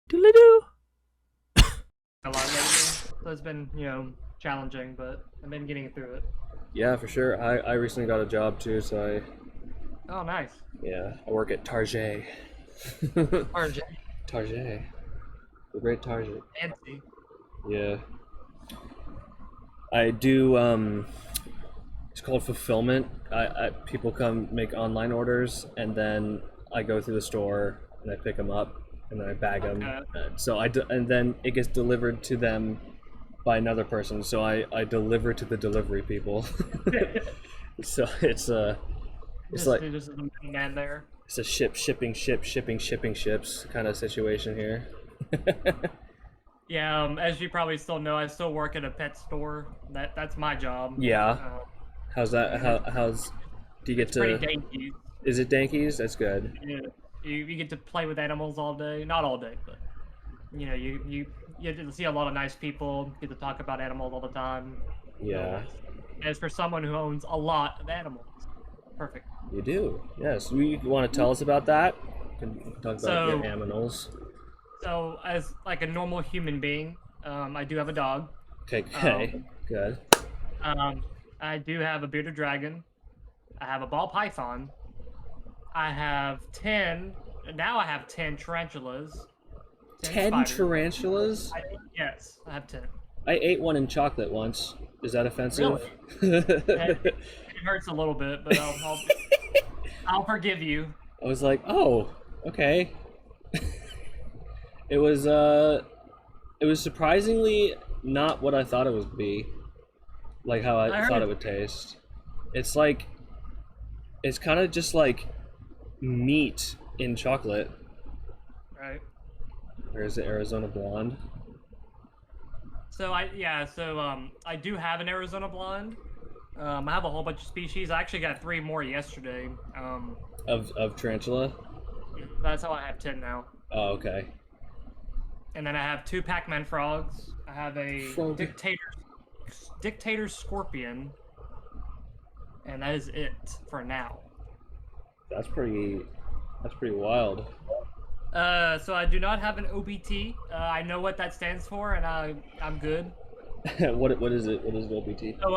Doodle-doo. A lot lately, so it's been challenging, but I've been getting through it. Yeah, for sure. I recently got a job too, so Oh, nice. I work at Target. RJ, Target. The great Target. fancy. Yeah. I do it's called fulfillment. People come make online orders and then I go through the store and I pick them up and then I bag them. Okay. And then it gets delivered to them by another person. So I deliver to the delivery people. So it's like Just as a man there. it's a shipping ships kind of situation here. Yeah. As you probably still know, I still work at a pet store. That's my job. Yeah. Uh, How's that? How's do you get it's pretty to? danky. Is it Dankies? That's good. Yeah. You get to play with animals all day. Not all day, but you get to see a lot of nice people. Get to talk about animals all the time. Yeah, As for someone who owns a lot of animals, perfect. you do. Yes. You want to tell us about that? You can talk about your So, animals. as like a normal human being, I do have a dog. Okay. Um, Good. um, I do have a bearded dragon. I have a ball python. I have 10. Now I have 10 tarantulas. 10 spiders. tarantulas? Yes, I have 10. I ate one in chocolate once. Is that offensive? It hurts a little bit, but I'll forgive you. I was like, oh, okay. It was surprisingly not what I thought it would be. Like how I thought it would taste. It's like it's kind of just like meat in chocolate. Right. Or is it Arizona Blonde? So I do have an Arizona blonde. I have a whole bunch of species. I actually got 3 more yesterday. Of tarantula? That's how I have 10 now. Oh, okay. And then I have 2 Pac-Man frogs. I have a Frog. dictator scorpion, and that is it for now. That's pretty wild. So I do not have an OBT. I know what that stands for, and I'm good. What is it? What is an OBT? So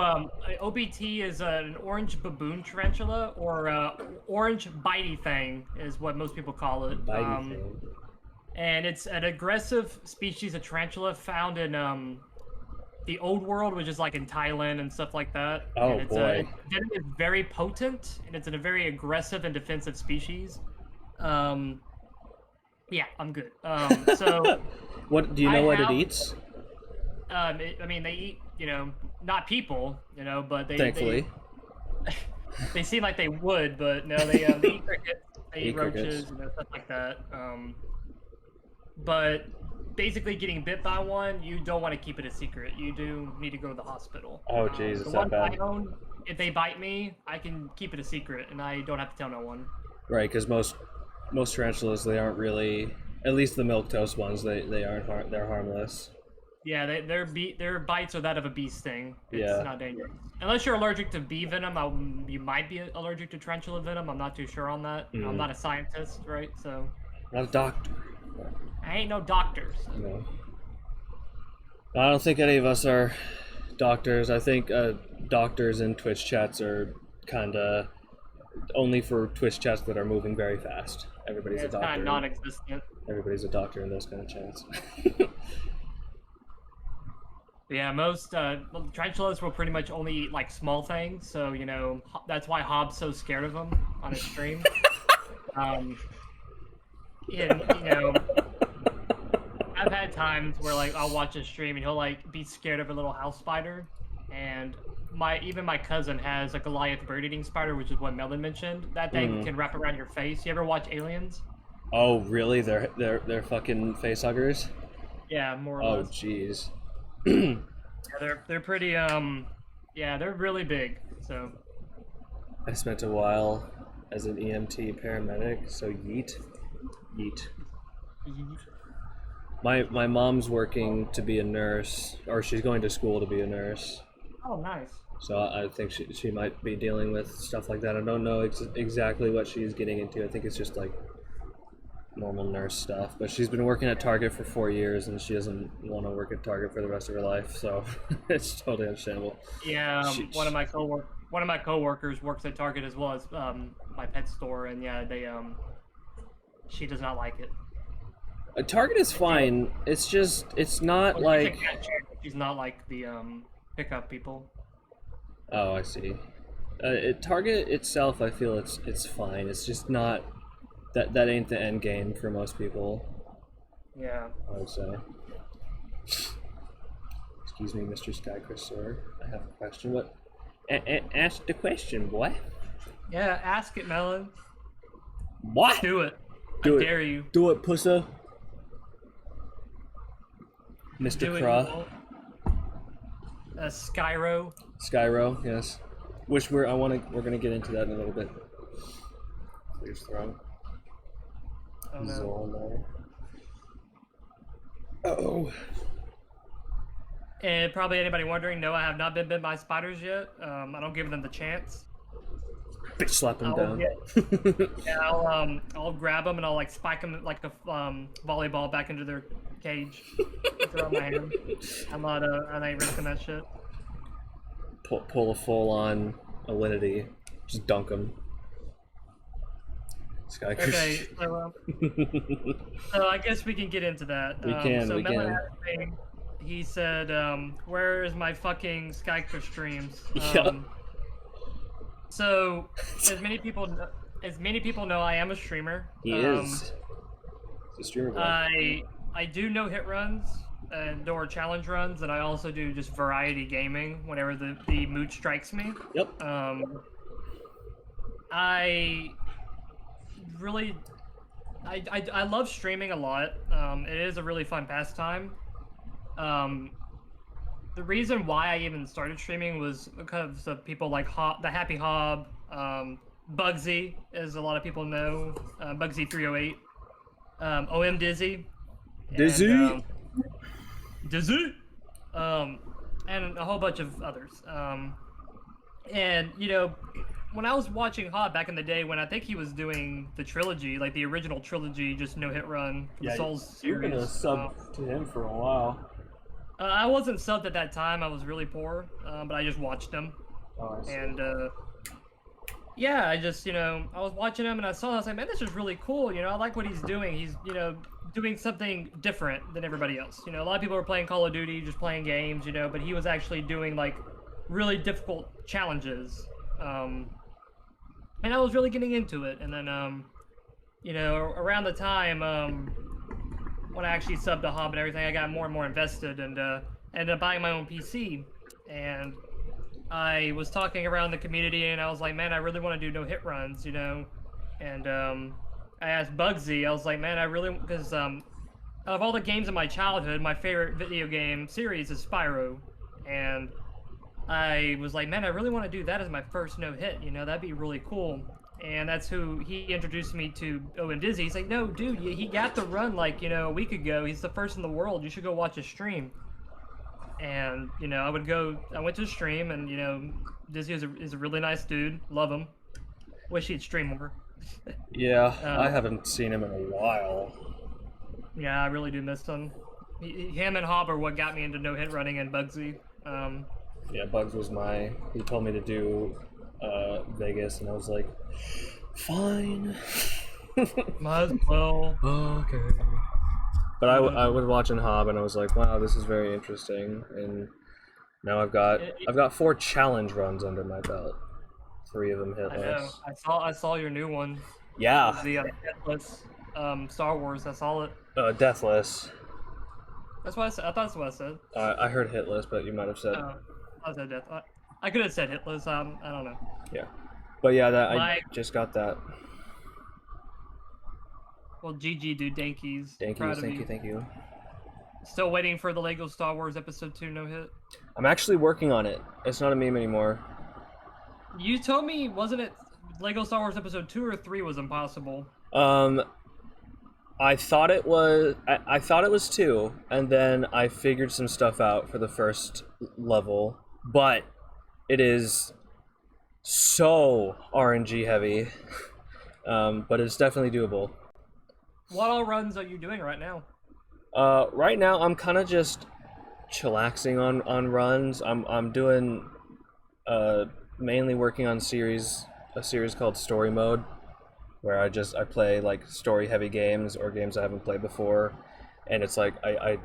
OBT is an orange baboon tarantula, or orange bitey thing is what most people call it. Bitey thing. And it's an aggressive species of tarantula found in the old world, which is like in Thailand and stuff like that. Oh, and it's boy. it's very potent, and it's a very aggressive and defensive species. Yeah, I'm good. So What do you know I what it have- eats? I mean, they eat, not people, but Thankfully. they seem like they would, but no, they eat crickets, they eat roaches, crickets. stuff like that. But basically, getting bit by one, you don't want to keep it a secret. You do need to go to the hospital. Oh, jeez, The it's that ones I bad. own, if they bite me, I can keep it a secret, and I don't have to tell no one. Right, because most tarantulas, they aren't really, at least the milk toast ones, they aren't they're harmless. Yeah, their bites are that of a bee sting. It's Yeah. not dangerous. Unless you're allergic to bee venom, you might be allergic to tarantula venom. I'm not too sure on that. I'm not a scientist, right? So Not a doctor. I ain't no doctor. So. No. I don't think any of us are doctors. I think doctors in Twitch chats are kind of only for Twitch chats that are moving very fast. Everybody's Yeah, a it's kind doctor. of non-existent. Everybody's a doctor in those kind of chats. Yeah, most tarantulas will pretty much only eat like small things. So that's why Hobbs so scared of them on his stream. And, I've had times where like I'll watch a stream and he'll like be scared of a little house spider, and even my cousin has a Goliath bird-eating spider, which is what Melon mentioned. That thing can wrap around your face. You ever watch Aliens? Oh, really? They're fucking face huggers? Yeah, more or Oh, less. jeez. Yeah, they're pretty yeah, they're really big. So I spent a while as an EMT paramedic, so yeet. My mom's working to be a nurse, or she's going to school to be a nurse. oh, nice. So I think she might be dealing with stuff like that. I don't know exactly what she's getting into. I think it's just like normal nurse stuff. But she's been working at Target for 4 years, and she doesn't want to work at Target for the rest of her life. So it's totally understandable. Yeah, one of my coworkers works at Target as well as my pet store, and yeah, she does not like it. Target is fine. It's just it's not like she's not like the pickup people. Oh, I see. Target itself, I feel it's fine. It's just not that ain't the end game for most people. Yeah. I would say. Excuse me, Mr. Skykra, sir. I have a question. What? Ask the question, boy. Yeah, ask it, Melon. What? Do it. I dare you. Do it, pussa. Mr. Kra. Skykra. Skykra, yes. Which we're gonna get into that in a little bit. Please throw. Oh no. Uh-oh. And probably anybody wondering, no, I have not been bit by spiders yet. I don't give them the chance. Bitch slap them down. Yeah, I'll grab them and I'll like spike them like a volleyball back into their cage. Throw my hand. I ain't risking that shit. Pull a full-on Alinity. Just dunk them. Skykra. Okay, so I guess we can get into that. We can. He said, where is my fucking Skykra streams? So, as many people know, I am a streamer. He is. He's a streamer boy. I do no hit runs and or challenge runs, and I also do just variety gaming whenever the mood strikes me. Yep. I love streaming a lot. It is a really fun pastime. The reason why I even started streaming was because of people like the Happy Hob, Bugsy, as a lot of people know, Bugsy308, OM Dizzy, Dizzy, and a whole bunch of others. And you know, when I was watching Hob back in the day, when I think he was doing the trilogy, like the original trilogy, just no hit run for the Souls series. You've been a sub to him for a while. I wasn't subbed at that time. I was really poor, but I just watched him. Oh, I see. And yeah, I just, you know, I was watching him and I was like, man, this is really cool. You know, I like what he's doing. He's, you know, doing something different than everybody else. You know, a lot of people are playing Call of Duty, just playing games, you know, but he was actually doing like really difficult challenges. And I was really getting into it. And then, you know, around the time, when I actually subbed to Hob and everything, I got more and more invested and ended up buying my own PC. And I was talking around the community and I was like, man, I really want to do no hit runs, you know? And I asked Bugsy, I was like, man, because of all the games in my childhood, my favorite video game series is Spyro. And I was like, man, I really want to do that as my first no hit, you know? That'd be really cool. And that's who he introduced me to. Owen Dizzy. He's like, no, dude, he got the run like, you know, a week ago. He's the first in the world. You should go watch his stream. And you know, I went to his stream, and you know, Dizzy is a really nice dude. Love him. Wish he'd stream more. Yeah, I haven't seen him in a while. Yeah, I really do miss him. Him and Hob are what got me into no hit running and Bugsy. Yeah, Bugs was he told me to do Vegas, and I was like, fine. Might as well. Okay. But I was watching Hob, and I was like, wow, this is very interesting. And now I've got 4 challenge runs under my belt. 3 of them hitless. I know. I saw your new one. Yeah. The Deathless Star Wars. I saw it. Deathless. That's what I said. I thought that's what I said. I heard hitless, but you might have said. I said death. I could have said hitless. I don't know. Yeah, but yeah, I just got that. Well, GG, dude. Thank you. Thank you. Still waiting for the Lego Star Wars Episode 2 no hit. I'm actually working on it. It's not a meme anymore. You told me, wasn't it Lego Star Wars Episode 2 or 3 was impossible? I thought it was. I thought it was 2, and then I figured some stuff out for the first level, but it is so RNG heavy. But it's definitely doable. What all runs are you doing right now? Right now I'm kind of just chillaxing on runs. I'm doing mainly working on a series called Story Mode, where I play like story heavy games or games I haven't played before, and it's like I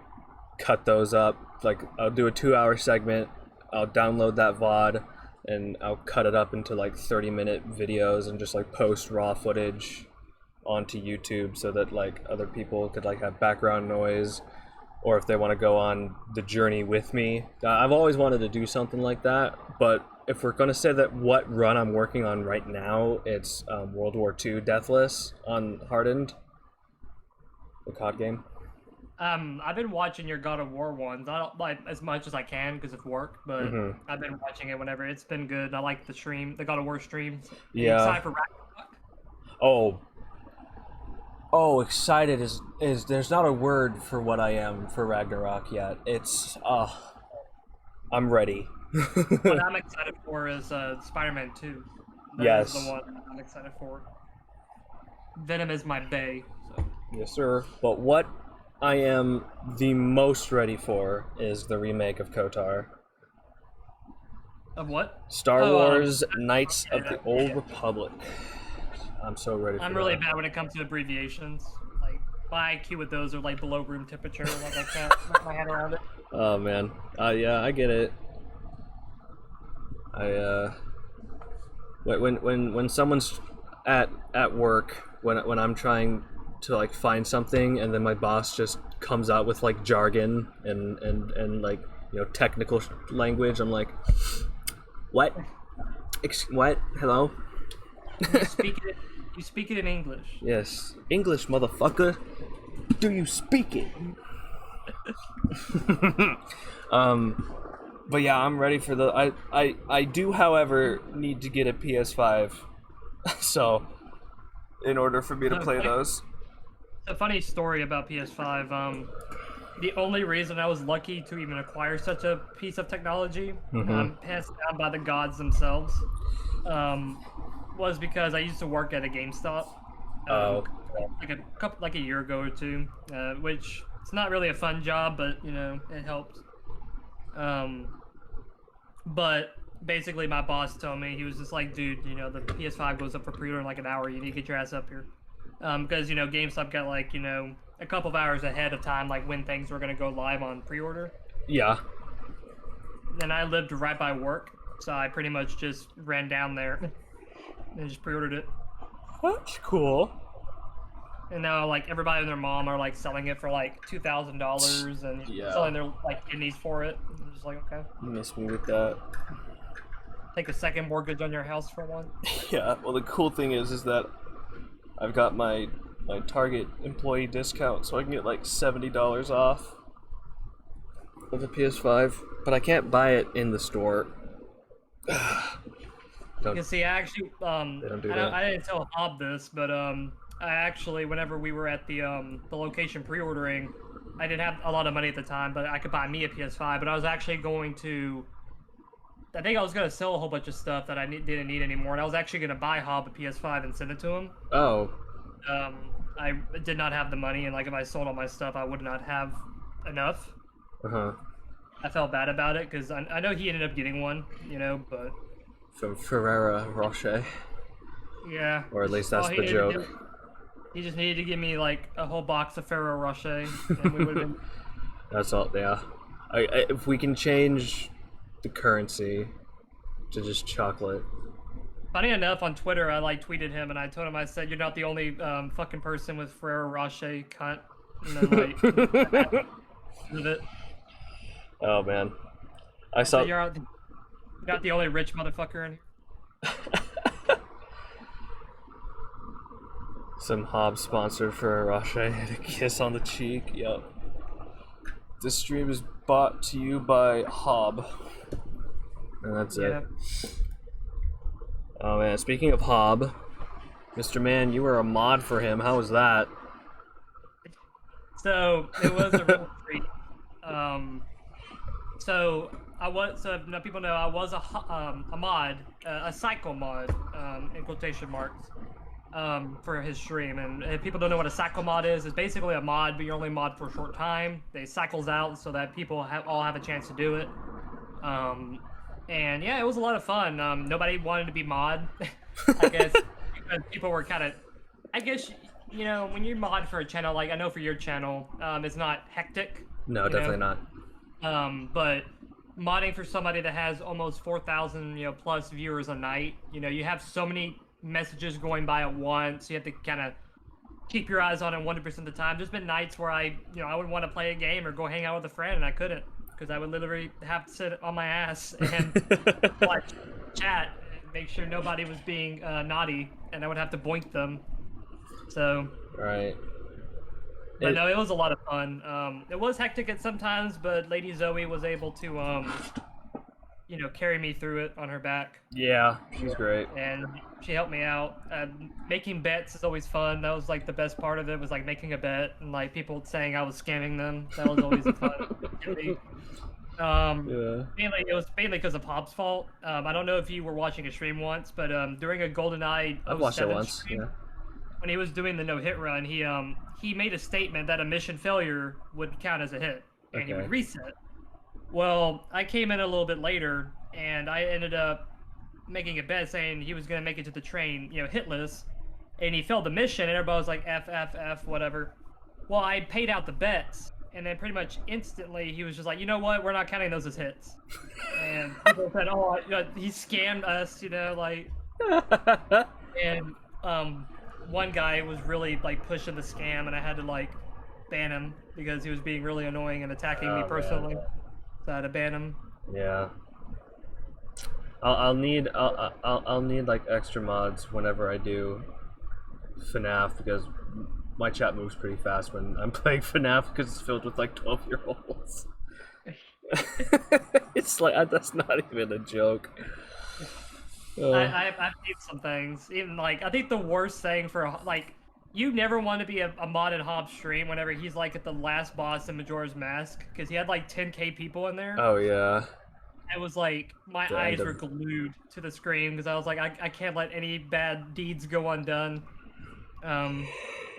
cut those up. Like I'll do a 2-hour segment, I'll download that VOD, and I'll cut it up into like 30-minute videos and just like post raw footage onto YouTube so that like other people could like have background noise, or if they want to go on the journey with me. I've always wanted to do something like that, but if we're going to say that what run I'm working on right now, it's World War II Deathless on Hardened, the COD game. I've been watching your God of War ones. I don't like as much as I can because of work, but I've been watching it whenever. It's been good. I like the God of War streams. Yeah. Excited for Ragnarok? Oh, excited is there's not a word for what I am for Ragnarok yet. It's I'm ready. What I'm excited for is Spider-Man 2. Yes. That is the one I'm excited for. Venom is my bae. So. Yes, sir. But what I am the most ready for is the remake of KOTOR. Of what? Star Wars Knights of the Old Republic. I'm so ready for I'm really bad when it comes to abbreviations. Like, my IQ with those are like below room temperature. Like, I can't wrap my head around it. Oh, man. Yeah, I get it. When someone's at work, when I'm trying to like find something and then my boss just comes out with like jargon and like, you know, technical language, I'm like, what? What? Hello? You speak it in English. Yes. English, motherfucker. Do you speak it? But yeah, I'm ready for the I do, however, need to get a PS5. So in order for me to play those. A funny story about PS5. The only reason I was lucky to even acquire such a piece of technology, passed down by the gods themselves, was because I used to work at a GameStop. Like a year ago or two, which it's not really a fun job, but you know it helped. But basically, my boss told me, he was just like, "Dude, you know the PS5 goes up for pre-order in like an hour. You need to get your ass up here." Because you know GameStop got like a couple of hours ahead of time, like when things were gonna go live on pre-order. Yeah. And I lived right by work, so I pretty much just ran down there and just pre-ordered it. That's cool. And now like everybody and their mom are like selling it for like $2,000 and selling their like kidneys for it. I'm just like, okay. You miss me with that. Take a second mortgage on your house for one. Yeah. Well, the cool thing is that I've got my Target employee discount, so I can get like $70 off of the PS5, but I can't buy it in the store. You can see, I actually, I didn't tell Hob this, but I actually, whenever we were at the location pre-ordering, I didn't have a lot of money at the time, but I could buy me a PS5. But I was actually going to, I think I was going to sell a whole bunch of stuff that I didn't need anymore, and I was actually going to buy Hob a PS5 and send it to him. Oh. I did not have the money, and like if I sold all my stuff, I would not have enough. I felt bad about it because I know he ended up getting one, you know, but from Ferrero Rocher. Yeah. Or at least that's the joke. He just needed to give me like a whole box of Ferrero Rocher, and we would have been. That's all. Yeah. If we can change the currency to just chocolate. Funny enough, on Twitter, I like tweeted him and I told him, I said, "You're not the only fucking person with Ferrero Rocher, cunt." And then like, oh man, I saw. You're not the only rich motherfucker in here. Some Hob sponsored Ferrero Rocher and a kiss on the cheek. Yep. This stream is brought to you by Hob. And that's it. Oh man, speaking of Hob, Mr. Man, you were a mod for him. How was that? So it was a real treat. So now people know I was a mod, a cycle mod, in quotation marks. for his stream. And if people don't know what a cycle mod is, it's basically a mod, but you're only mod for a short time. They cycles out so that people all have a chance to do it. And yeah, it was a lot of fun. Nobody wanted to be mod, I guess, because people were kind of, I guess, you know, when you mod for a channel, like I know for your channel, it's not hectic. No, definitely not. But modding for somebody that has almost 4,000, plus viewers a night, you have so many messages going by at once. You have to kind of keep your eyes on it 100% of the time. There's been nights where I would want to play a game or go hang out with a friend, and I couldn't because I would literally have to sit on my ass and watch chat and make sure nobody was being naughty, and I would have to boink them. So. Right. But no, it was a lot of fun. It was hectic at sometimes, but Lady Zoe was able to, carry me through it on her back. Yeah, she's great. And she helped me out. Making bets is always fun. That was like the best part of it, was like making a bet and like people saying I was scamming them. That was always a fun activity. It was mainly because of Pop's fault. I don't know if you were watching a stream once, but during a GoldenEye 07 I've watched it once. stream, Yeah. when he was doing the no-hit run, he made a statement that a mission failure would count as a hit, and he would reset. Well, I came in a little bit later, and I ended up making a bet saying he was going to make it to the train, hitless, and he failed the mission, and everybody was like, F, F, F, whatever. Well, I paid out the bets, and then pretty much instantly he was just like, you know what, we're not counting those as hits. And people said, oh, he scammed us, and, one guy was really like pushing the scam, and I had to like ban him because he was being really annoying and attacking me personally. Man. So I had to ban him. Yeah. I'll need like extra mods whenever I do FNAF, because my chat moves pretty fast when I'm playing FNAF because it's filled with like 12-year-olds. It's like, that's not even a joke. I've seen some things. Even like, I think the worst thing for like, you never want to be a mod in Hobbs stream whenever he's like at the last boss in Majora's Mask, because he had like 10k people in there. Oh yeah. I was like, my eyes were glued to the screen because I was like, I can't let any bad deeds go undone. And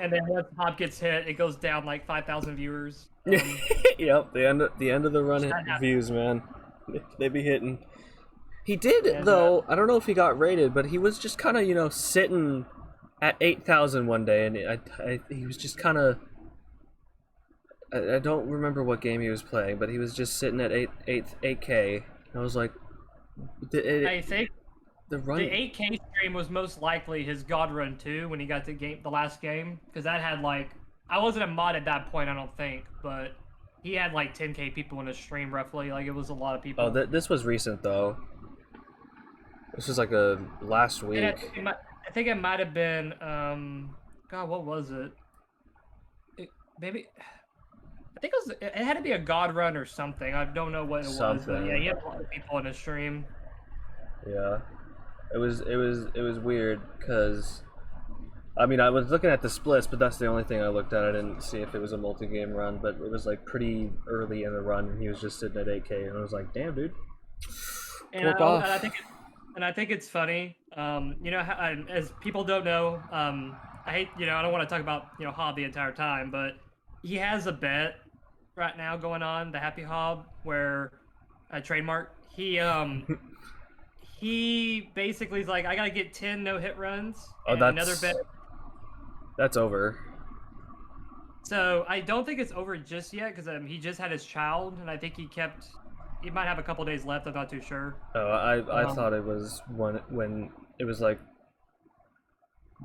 then once Hob gets hit, it goes down like 5,000 viewers. Yep, the end of the run views, man. They be hitting. He did, though. I don't know if he got rated, but he was just kind of, sitting at 8,000 one day, and he was just kind of. I don't remember what game he was playing, but he was just sitting at 8K. I was like, I think the 8K stream was most likely his God Run 2 when he got the last game, because that had like, I wasn't a mod at that point, I don't think, but he had like 10k people in his stream roughly. Like, it was a lot of people. Oh, this was recent though. This was like a last week. I think it might have been, God, what was it? I think it had to be a God Run or something. I don't know what it was, but yeah, he had a lot of people in his stream. Yeah, it was weird because, I mean, I was looking at the splits, but that's the only thing I looked at. I didn't see if it was a multi-game run, but it was like pretty early in the run, and he was just sitting at 8K, and I was like, damn, dude. And I think it's funny. As people don't know, I hate, I don't want to talk about Hob the entire time, but he has a bet right now going on, the Happy Hob, where trademark. He basically is like, I gotta get 10 no-hit runs. And another bet. That's over. So I don't think it's over just yet, because he just had his child, and I think he might have a couple days left. I'm not too sure. Oh, I thought it was when it was like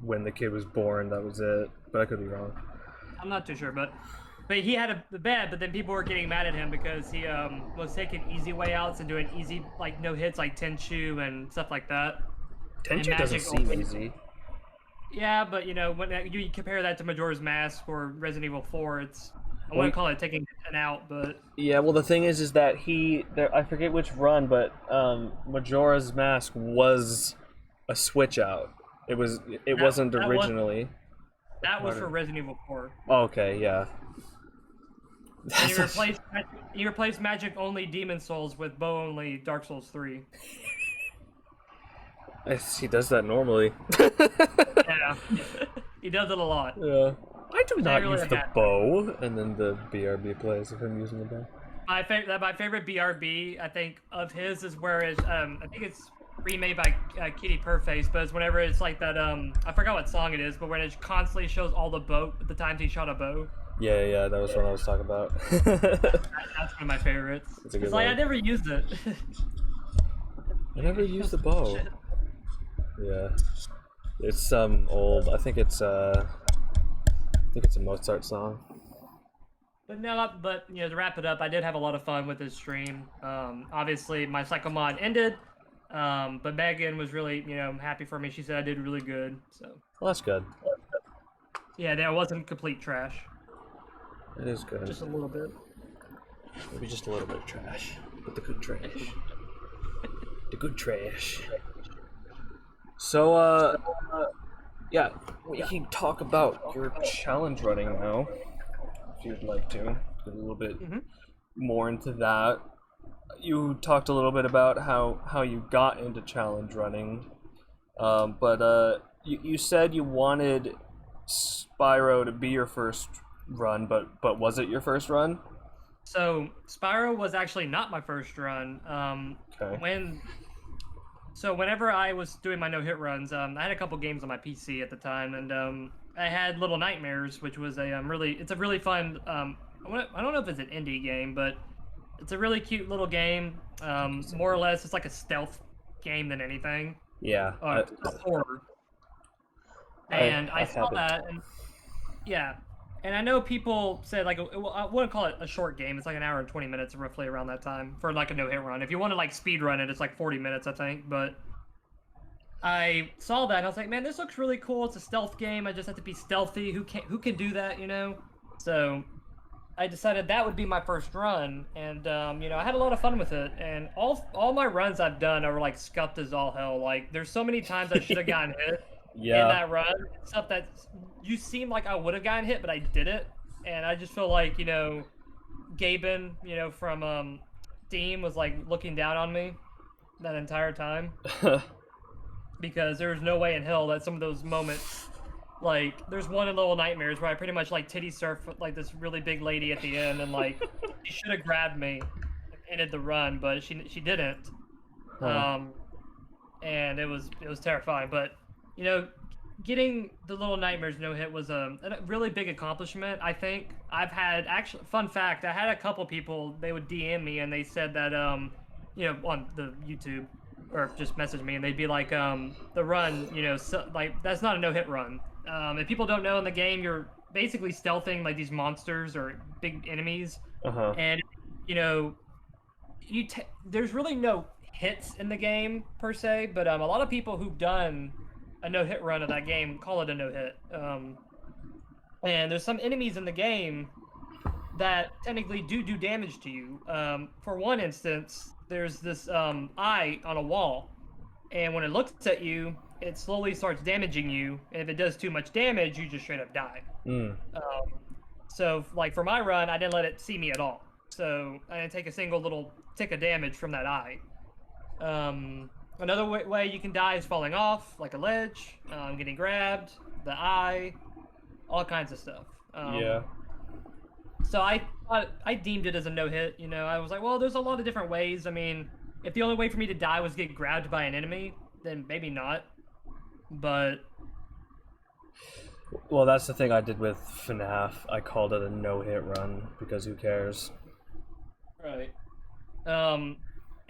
when the kid was born. That was it, but I could be wrong. I'm not too sure, but he had the bet, but then people were getting mad at him because he was taking easy way outs and doing easy like no hits like Tenchu and stuff like that. Tenchu doesn't seem easy. Yeah, but when you compare that to Majora's Mask or Resident Evil 4, I wouldn't call it taking an out, but yeah. Well, the thing is that I forget which run, but Majora's Mask was a switch out. It wasn't originally. That was for Resident Evil 4. Oh, okay, yeah. And he replaced Magic only Demon Souls with Bow only Dark Souls 3. He does that normally. Yeah, Yeah, he does it a lot. Yeah. I do not really use the bow, and then the BRB plays of him using the bow. My favorite BRB, I think, of his is where it's I think it's remade by FoiTuNeh, but it's whenever it's like that I forgot what song it is, but when it constantly shows all the times he shot a bow. Yeah, that was what I was talking about. That's one of my favorites. It's like I never used it. I never used the bow. Yeah, it's some old. I think it's a Mozart song. But no, but you know, to wrap it up, I did have a lot of fun with this stream. Obviously, my Psycho mod ended, but Megan was really, you know, happy for me. She said I did really good. So. Well, that's good. Yeah, that wasn't complete trash. It is good. Just a little bit. Maybe just a little bit of trash, but the good trash. The good trash. So, yeah, we can talk about your challenge running now, if you'd like to. Get a little bit more into that. You talked a little bit about how you got into challenge running, but you said you wanted Spyro to be your first run, but was it your first run? So Spyro was actually not my first run. Okay. Whenever I was doing my no-hit runs, I had a couple games on my PC at the time, and I had Little Nightmares, which was a really fun. I don't know if it's an indie game, but it's a really cute little game. More or less, it's like a stealth game than anything. Yeah. Horror. And I saw that, and yeah. And I know people said, like, I wouldn't call it a short game. It's like an hour and 20 minutes, roughly around that time, for like a no-hit run. If you want to like speed run it, it's like 40 minutes, I think. But I saw that and I was like, man, this looks really cool. It's a stealth game. I just have to be stealthy. Who can do that, you know? So I decided that would be my first run, and you know, I had a lot of fun with it. And all my runs I've done are like scuffed as all hell. Like, there's so many times I should have gotten hit. In that run, stuff that you seem like I would have gotten hit, but I didn't, and I just feel like, you know, Gaben, you know, from Steam was like looking down on me that entire time because there was no way in hell that some of those moments, like there's one in Little Nightmares where I pretty much like titty surf like this really big lady at the end, and like she should have grabbed me and ended the run, but she didn't, and it was terrifying, but. You know, getting the Little Nightmares no-hit was a really big accomplishment, I think. I've had, actually, fun fact, I had a couple people, they would DM me and they said that, you know, on the YouTube, or just message me, and they'd be like, the run, you know, so, like, that's not a no-hit run. If people don't know, in the game, you're basically stealthing, like, these monsters or big enemies, and, you know, there's really no hits in the game, per se, but a lot of people who've done a no-hit run of that game call it a no-hit. And there's some enemies in the game that technically do damage to you. For one instance, there's this eye on a wall, and when it looks at you, it slowly starts damaging you, and if it does too much damage, you just straight up die. So, like, for my run, I didn't let it see me at all. So, I didn't take a single little tick of damage from that eye. Another way you can die is falling off, like a ledge, getting grabbed, the eye, all kinds of stuff. So I deemed it as a no-hit, you know. I was like, well, there's a lot of different ways. I mean, if the only way for me to die was get grabbed by an enemy, then maybe not. But... Well, that's the thing I did with FNAF. I called it a no-hit run, because who cares? Right.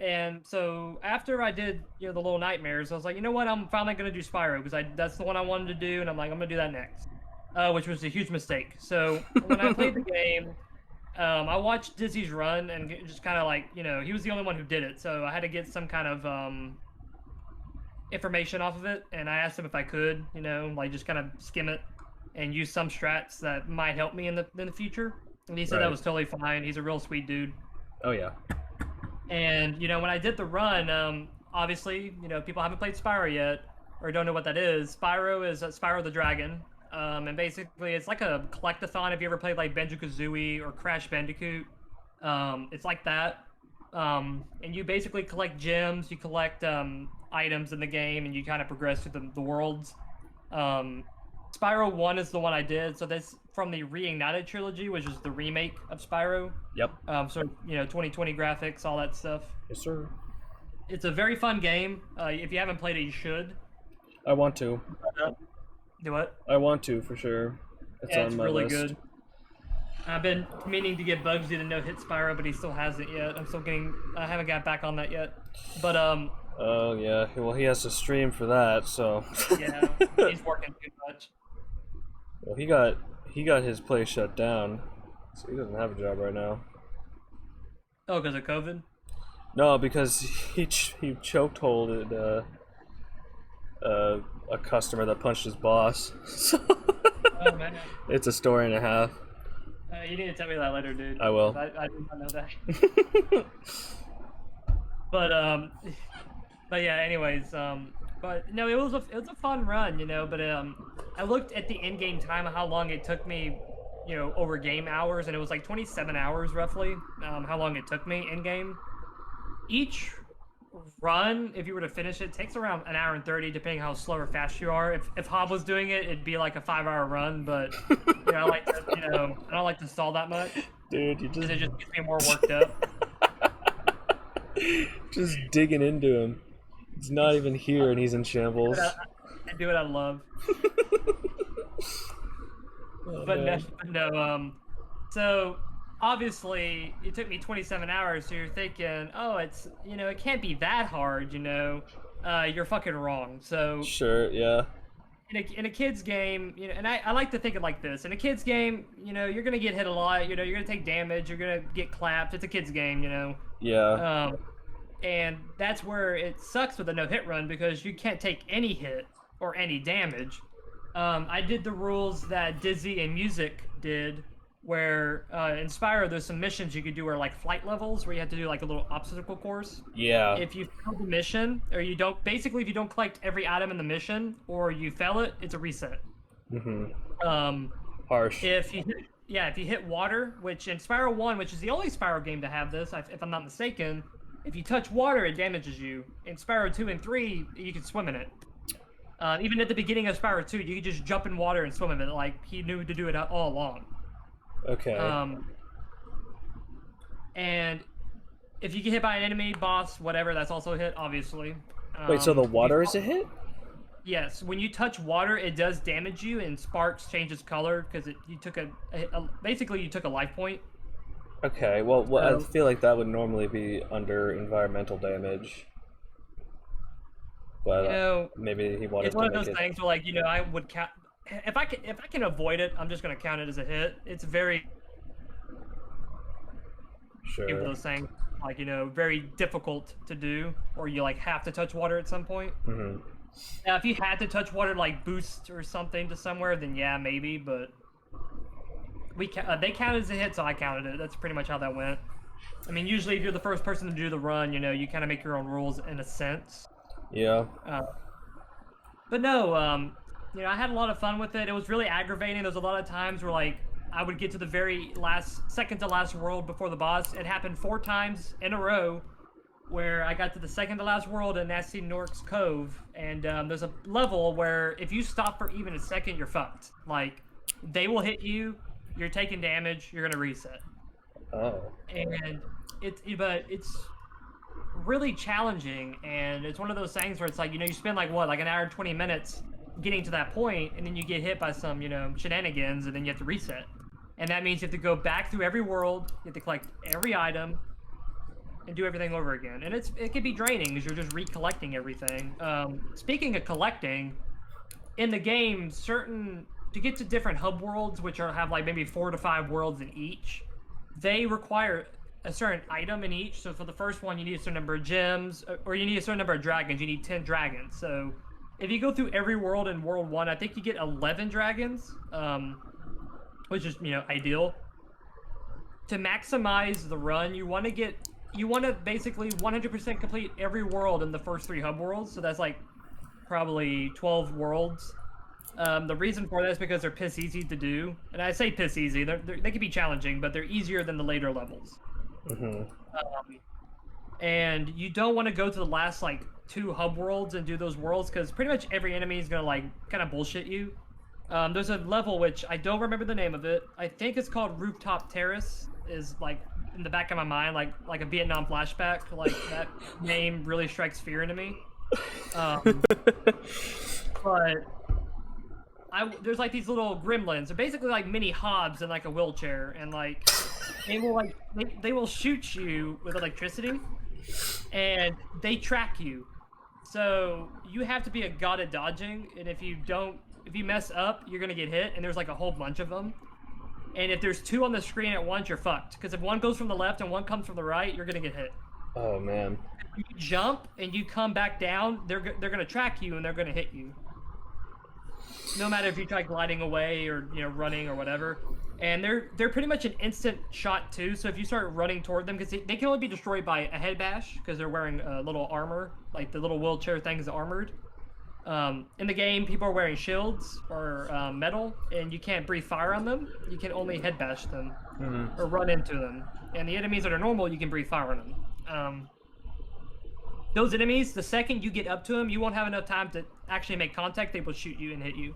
And so after I did, you know, the Little Nightmares, I was like, you know what, I'm finally going to do Spyro, because that's the one I wanted to do, and I'm like, I'm going to do that next. Which was a huge mistake. So when I played the game, I watched Dizzy's run, and just kind of like, you know, he was the only one who did it, so I had to get some kind of information off of it, and I asked him if I could, you know, like just kind of skim it and use some strats that might help me in the future. And he said that was totally fine. He's a real sweet dude. Oh, yeah. And, you know, when I did the run, obviously, you know, people haven't played Spyro yet, or don't know what that is. Spyro is Spyro the Dragon, and basically it's like a collectathon. If you ever played, like, Banjo-Kazooie or Crash Bandicoot, it's like that. And you basically collect gems, you collect items in the game, and you kind of progress through the worlds. Spyro 1 is the one I did, so that's from the Reignited trilogy, which is the remake of Spyro. Yep. So, 2020 graphics, all that stuff. Yes, sir. It's a very fun game. If you haven't played it, you should. I want to. Do what? I want to, for sure. It's really good. I've been meaning to get Bugsy to no-hit Spyro, but he still hasn't yet. I haven't got back on that yet. But, oh, yeah. Well, he has to stream for that, so... yeah, he's working too much. Well, he got his place shut down, so he doesn't have a job right now. Oh, because of COVID? No, because he chokeholded a customer that punched his boss. Oh, man. It's a story and a half. You need to tell me that later, dude. I will. I did not know that. But yeah. Anyways, but no, it was a fun run, But I looked at the in-game time of how long it took me, over game hours, and it was like 27 hours roughly. How long it took me in game. Each run, if you were to finish it, takes around an hour and 30, depending how slow or fast you are. If Hob was doing it, it'd be like a 5-hour run, but I like to, I don't like to stall that much. Dude, it just gets me more worked up. Just digging into him. He's not even here, and he's in shambles. I do what I love. No. So obviously, it took me 27 hours, so you're thinking, oh, it's, it can't be that hard, You're fucking wrong. So sure, yeah. In a kid's game, and I like to think it like this. In a kid's game, you're gonna get hit a lot. You're gonna take damage. You're gonna get clapped. It's a kid's game, Yeah. And that's where it sucks with a no-hit run, because you can't take any hit or any damage. I did the rules that Dizzy and Music did, where in Spyro there's some missions you could do, where like flight levels, where you have to do like a little obstacle course. Yeah. If you fail the mission, or if you don't collect every item in the mission, or you fail it, it's a reset. Mm-hmm. Harsh. If you hit water, which in Spyro 1, which is the only Spyro game to have this, if I'm not mistaken, if you touch water, it damages you. In Spyro 2 and 3, you can swim in it. Even at the beginning of Spyro 2, you could just jump in water and swim in it, like he knew to do it all along. Okay. And if you get hit by an enemy, boss, whatever, that's also a hit, obviously. Wait, so the water is a hit? Yes. When you touch water, it does damage you, and sparks changes color, because you took basically you took a life point. Okay, well, I feel like that would normally be under environmental damage. But maybe he wanted to make it... It's one of those things where, like, I would count... If I can avoid it, I'm just going to count it as a hit. It's very... Sure. Those things, like, very difficult to do, or you, like, have to touch water at some point. Mm-hmm. Now, if you had to touch water, like, boost or something to somewhere, then yeah, maybe, but... they counted as a hit, so I counted it. That's pretty much how that went. I mean, usually if you're the first person to do the run, you kind of make your own rules in a sense. Yeah. But no, I had a lot of fun with it. It was really aggravating. There was a lot of times where, like, I would get to the very second to last world before the boss. It happened 4 times in a row where I got to the second to last world in Nasty Nork's Cove, and there's a level where if you stop for even a second, you're fucked. Like, they will hit you. You're taking damage. You're gonna reset. Oh. And it's really challenging, and it's one of those things where it's like, you spend like an hour and 20 minutes getting to that point, and then you get hit by some shenanigans, and then you have to reset. And that means you have to go back through every world. You have to collect every item and do everything over again. And it can be draining because you're just recollecting everything. Speaking of collecting, in the game, to get to different hub worlds, which have like maybe 4 to 5 worlds in each, they require a certain item in each. So for the first one, you need a certain number of gems, or you need a certain number of dragons. You need 10 dragons. So if you go through every world in World 1, I think you get 11 dragons, which is, ideal. To maximize the run, you want to basically 100% complete every world in the first 3 hub worlds. So that's like probably 12 worlds. The reason for that is because they're piss easy to do. And I say piss easy, they can be challenging, but they're easier than the later levels. Mm-hmm. And you don't want to go to the last, like, 2 hub worlds and do those worlds because pretty much every enemy is gonna like kind of bullshit you. There's a level which I don't remember the name of it. I think it's called Rooftop Terrace. Is like in the back of my mind, like a Vietnam flashback. Like that name really strikes fear into me. But there's like these little gremlins. They're basically like mini Hobbs in like a wheelchair, and like they will shoot you with electricity, and they track you. So you have to be a god at dodging, and if you mess up, you're gonna get hit. And there's like a whole bunch of them. And if there's 2 on the screen at once, you're fucked. Because if one goes from the left and one comes from the right, you're gonna get hit. Oh man. If you jump and you come back down, they're gonna track you and they're gonna hit you. No matter if you try gliding away or running or whatever. And they're pretty much an instant shot too. So if you start running toward them, because they can only be destroyed by a head bash because they're wearing a little armor, like the little wheelchair thing is armored. In the game, people are wearing shields or metal, and you can't breathe fire on them. You can only head bash them or run into them. And the enemies that are normal, you can breathe fire on them. Those enemies, the second you get up to them, you won't have enough time to actually make contact. They will shoot you and hit you.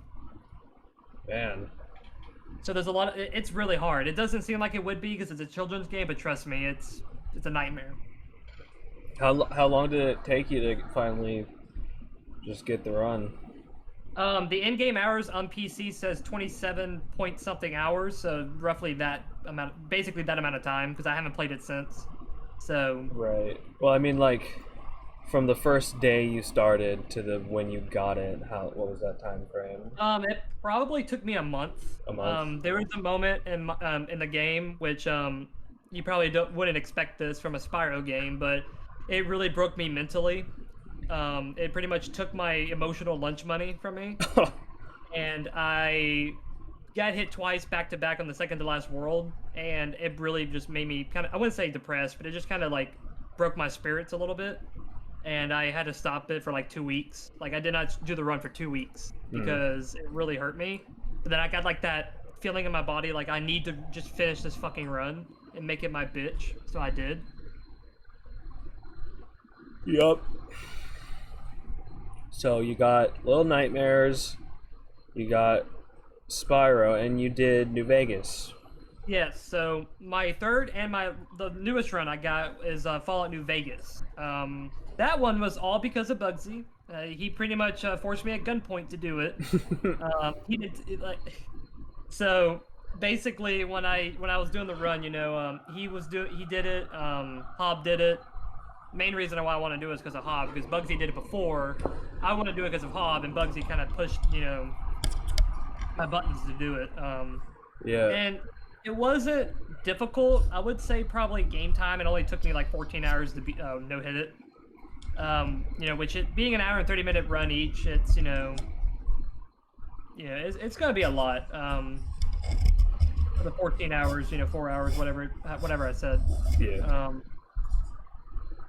Man. So there's a lot. It's really hard. It doesn't seem like it would be because it's a children's game, but trust me, it's a nightmare. How long did it take you to finally just get the run? The in-game hours on PC says 27 point something hours, so roughly that amount, basically that amount of time, because I haven't played it since. So right. Well, I mean, like, from the first day you started to when you got it, what was that time frame? It probably took me a month. A month. There was a moment in the game which you probably wouldn't expect this from a Spyro game, but it really broke me mentally. It pretty much took my emotional lunch money from me, and I got hit twice back to back on the second to last world, and it really just made me kind of, I wouldn't say depressed, but it just kind of like broke my spirits a little bit, and I had to stop it for like 2 weeks. Like I did not do the run for 2 weeks because it really hurt me. But then I got like that feeling in my body like I need to just finish this fucking run and make it my bitch, so I did. Yup. So you got Little Nightmares, you got Spyro, and you did New Vegas. Yes, so my third and the newest run I got is Fallout New Vegas. That one was all because of Bugsy. He pretty much forced me at gunpoint to do it. He did so basically when I was doing the run, he did it. Hob did it. Main reason why I want to do it is because of Hob, because Bugsy did it before. I want to do it because of Hob, and Bugsy kind of pushed, my buttons to do it. Yeah. And it wasn't difficult. I would say probably game time. It only took me like 14 hours to no-hit it. Which being an hour and 30-minute run each, it's it's gonna be a lot. For the 14 hours, 4 hours, whatever I said. Yeah.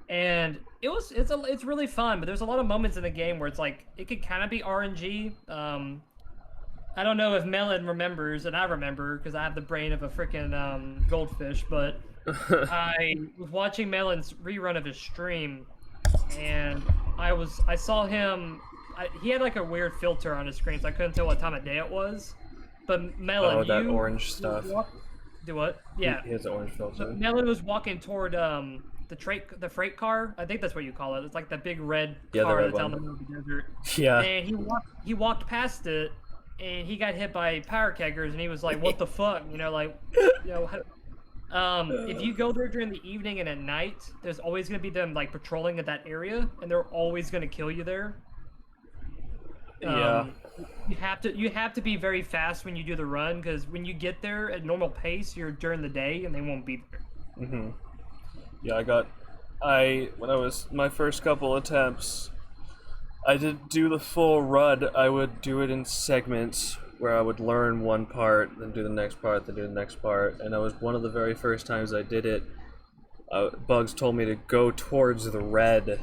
And it's really fun, but there's a lot of moments in the game where it's like it could kind of be RNG. I don't know if Melon remembers, and I remember because I have the brain of a freaking goldfish. But I was watching Melon's rerun of his stream, and I saw him. He had like a weird filter on his screen, so I couldn't tell what time of day it was. But Melon, that orange stuff. Do what? Yeah. He has an orange filter. So Melon was walking toward the freight car. I think that's what you call it. It's like the big red car that's out in the middle of the desert. Yeah. And he walked past it, and he got hit by power keggers, and he was like, "What the fuck?" If you go there during the evening and at night, there's always gonna be them like patrolling at that area, and they're always gonna kill you there. Yeah. You have to be very fast when you do the run, because when you get there at normal pace, you're during the day, and they won't be there. Mhm. Yeah, when I was my first couple attempts, I didn't do the full run. I would do it in segments where I would learn one part, then do the next part, then do the next part. And that was one of the very first times I did it. Bugs told me to go towards the red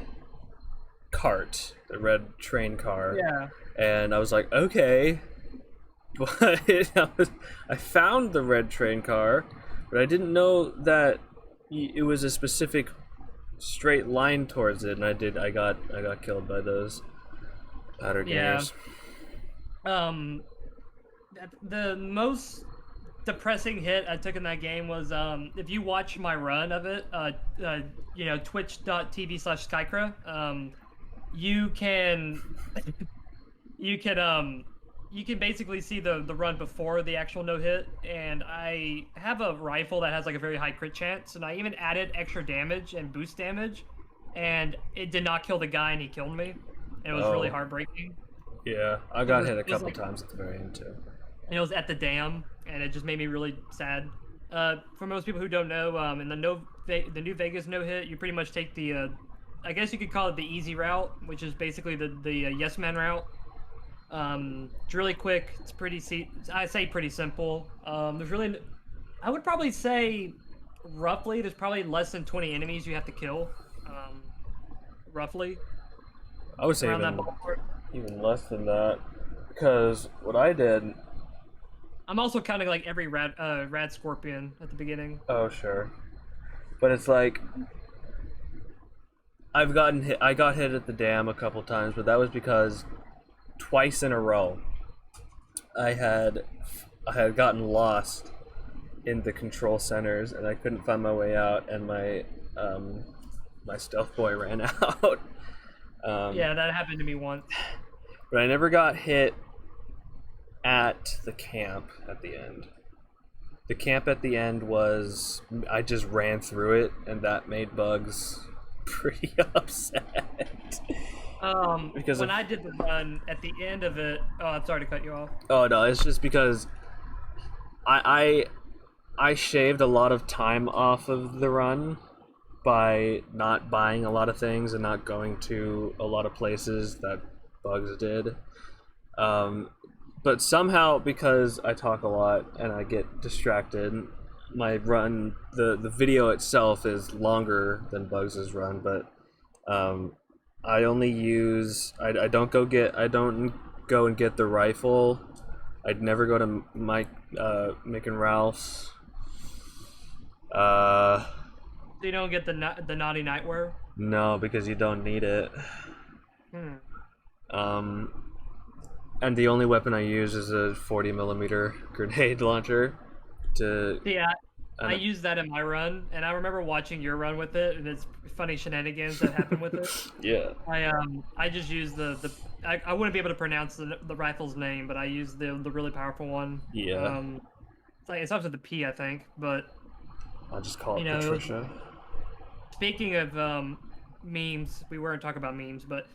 cart, the red train car. Yeah. And I was like, okay. But I found the red train car, but I didn't know that it was a specific straight line towards it, and I got killed by those powder gangers. The most depressing hit I took in that game was if you watch my run of it, twitch.tv/Skykra, you can you can basically see the run before the actual no hit, and I have a rifle that has like a very high crit chance, and I even added extra damage and boost damage, and it did not kill the guy, and he killed me. It was really heartbreaking. Yeah, I got hit a couple times at the very end too. And it was at the dam, and it just made me really sad. For most people who don't know, in the New Vegas no hit, you pretty much take the, I guess you could call it the easy route, which is basically the yes man route. It's really quick. It's I say pretty simple. There's really, I would probably say, roughly, there's probably less than 20 enemies you have to kill. Roughly. I would say even less than that, because what I did. I'm also counting like every rad scorpion at the beginning. Oh sure, but it's like I got hit at the dam a couple times, but that was because twice in a row I had gotten lost in the control centers and I couldn't find my way out, and my stealth boy ran out. Yeah, that happened to me once. But I never got hit at the camp at the end. The camp at the end was, I just ran through it, and that made Bugs pretty upset. Because when I did the run at the end of it, I'm sorry to cut you off. Oh no, it's just because I shaved a lot of time off of the run by not buying a lot of things and not going to a lot of places that Bugs did. But somehow, because I talk a lot and I get distracted, my run, the video itself is longer than Bugs' run, but I only use, I don't go and get the rifle. I'd never go to Mick and Ralph's. So you don't get the naughty nightwear? No, because you don't need it. And the only weapon I use is a 40mm grenade launcher. I use that in my run, and I remember watching your run with it, and it's funny shenanigans that happen with it. Yeah. I just use I wouldn't be able to pronounce the rifle's name, but I use the really powerful one. Yeah. It starts with the P, I think, but I'll just call it Patricia. Speaking of memes, we weren't talking about memes, but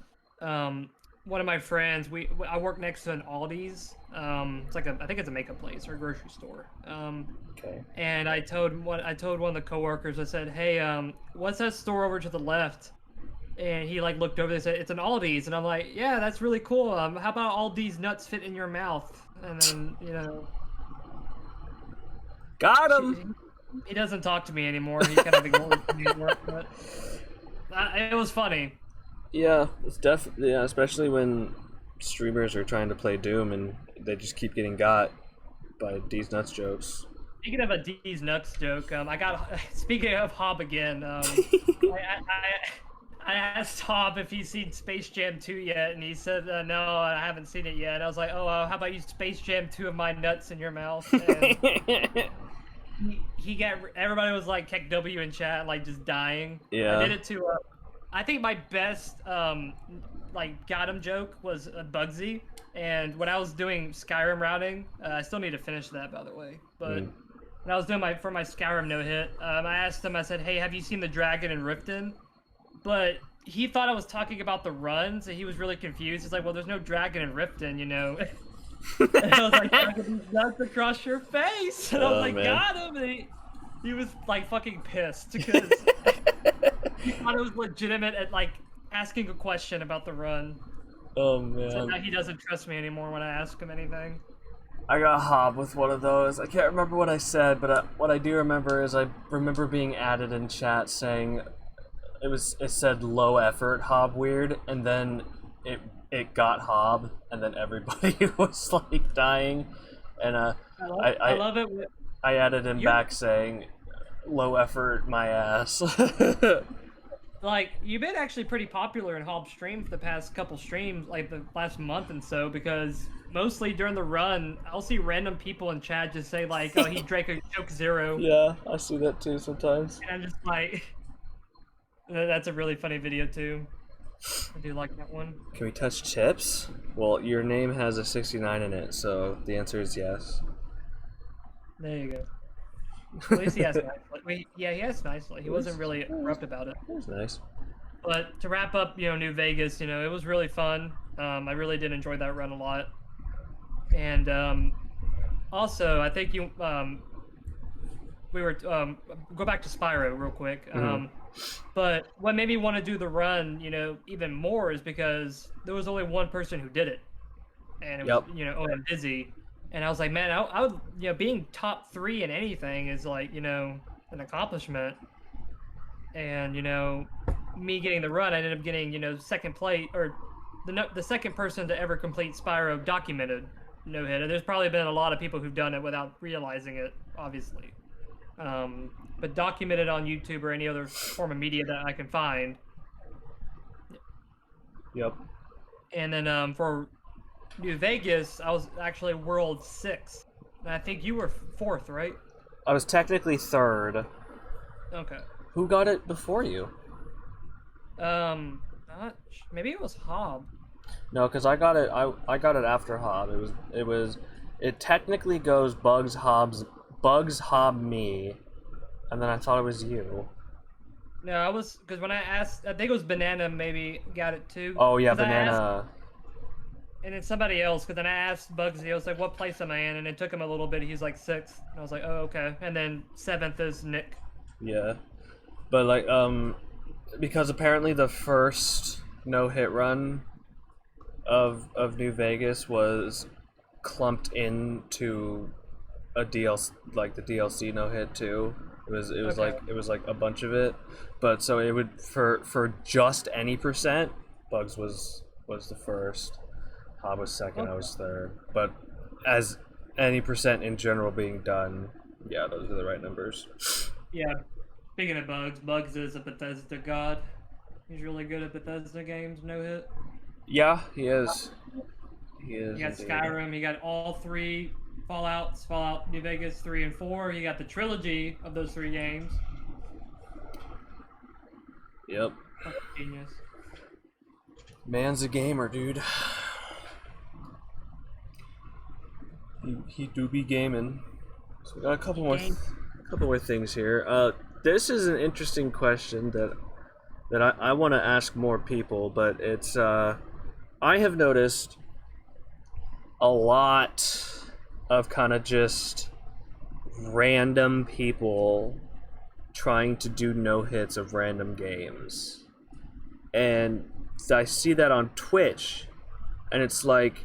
one of my friends, I work next to an Aldi's. It's like I think it's a makeup place or a grocery store. Okay. And I told one of the coworkers, I said, "Hey, what's that store over to the left?" And he like looked over. They said, "It's an Aldi's," and I'm like, "Yeah, that's really cool. How about all these nuts fit in your mouth?" And then got him. He doesn't talk to me anymore. He kind of ignores me at work, but it was funny. Yeah, it's definitely, especially when streamers are trying to play Doom and they just keep getting got by D's Nuts jokes. Speaking of a D's Nuts joke, speaking of Hob again, I asked Hob if he's seen Space Jam 2 yet, and he said, no, I haven't seen it yet. And I was like, oh, how about you Space Jam 2 of my nuts in your mouth? And everybody was like, Keck W in chat, like just dying. Yeah. I did it to, I think my best, got him joke was Bugsy. And when I was doing Skyrim routing, I still need to finish that, by the way. But when I was doing my Skyrim no-hit, I asked him, I said, hey, have you seen the dragon in Riften? But he thought I was talking about the runs, and he was really confused. He's like, well, there's no dragon in Riften, you know? And I was like, dragon nuts across your face! And I was like, man. Got him! And he was, like, fucking pissed, because he thought it was legitimate at, like, asking a question about the run. Oh, man. So now he doesn't trust me anymore when I ask him anything. I got Hob with one of those. I can't remember what I said, but what I do remember is I remember being added in chat saying it said low effort Hob weird, and then it got Hob, and then everybody was like dying, and I love it. I added him back saying low effort my ass. like you've been actually pretty popular in Hobbs stream for the past couple streams, like the last month and so, because mostly during the run, I'll see random people in chat just say like, "Oh, he drank a Coke Zero." Yeah, I see that too sometimes. And I'm just like, that's a really funny video too. I do like that one. Can we touch chips? Well, your name has a 69 in it, so the answer is yes. There you go. At least he has nicely. Yeah, he has nicely. He wasn't really abrupt about it. That was nice. But to wrap up, New Vegas, it was really fun. I really did enjoy that run a lot. And also, I think we were go back to Spyro real quick. But what made me want to do the run, even more is because there was only one person who did it, and it was Owen Dizzy. And I was like, man, I would, being top 3 in anything is like, an accomplishment. And, me getting the run, I ended up getting, second place, or the second person to ever complete Spyro documented no-hit. And there's probably been a lot of people who've done it without realizing it, obviously. But documented on YouTube or any other form of media that I can find. Yep. And then for New Vegas, I was actually world 6th. And I think you were 4th, right? I was technically 3rd. Okay. Who got it before you? Maybe it was Hob. No, because I got it. I got it after Hob. It technically goes Bugs, Hob, me, and then I thought it was you. No, I was, because when I asked, I think it was Banana maybe got it too. Oh yeah, Banana. And then somebody else, because then I asked Bugsy, I was like, what place am I in? And it took him a little bit. He's like 6th. And I was like, oh, okay. And then 7th is Nick. Yeah. But like, because apparently the first no-hit run of New Vegas was clumped into a DLC, like the DLC no-hit too. It was like a bunch of it. But so it would, for just any percent, Bugs was the first. Hob was 2nd, I was 3rd. But as any percent in general being done, yeah, those are the right numbers. Yeah. Speaking of Bugs is a Bethesda god. He's really good at Bethesda games, no hit. Yeah, he is. He is. He got indeed. Skyrim, he got all 3 Fallout New Vegas 3 and 4. He got the trilogy of those 3 games. Yep. Genius. Man's a gamer, dude. He do be gaming. So we got a couple more things here. This is an interesting question that I want to ask more people, but it's I have noticed a lot of kind of just random people trying to do no-hits of random games, and I see that on Twitch, and it's like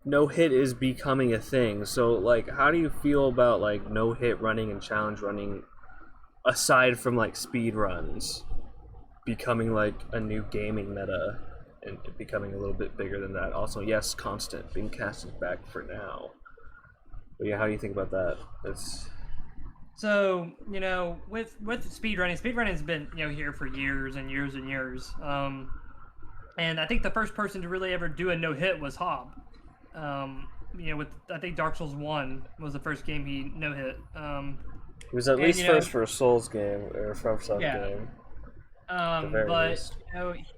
no-hit is becoming a thing. So like, how do you feel about like no-hit running and challenge running, aside from like speed runs becoming like a new gaming meta and becoming a little bit bigger than that? Also, yes, constant BingCastᵀ is back for now. But yeah, how do you think about that? So, with speedrunning's been, here for years and years and years. And I think the first person to really ever do a no-hit was Hob. With, I think Dark Souls 1 was the first game he no-hit. He was at least first for a Souls game, or from some game. But, least.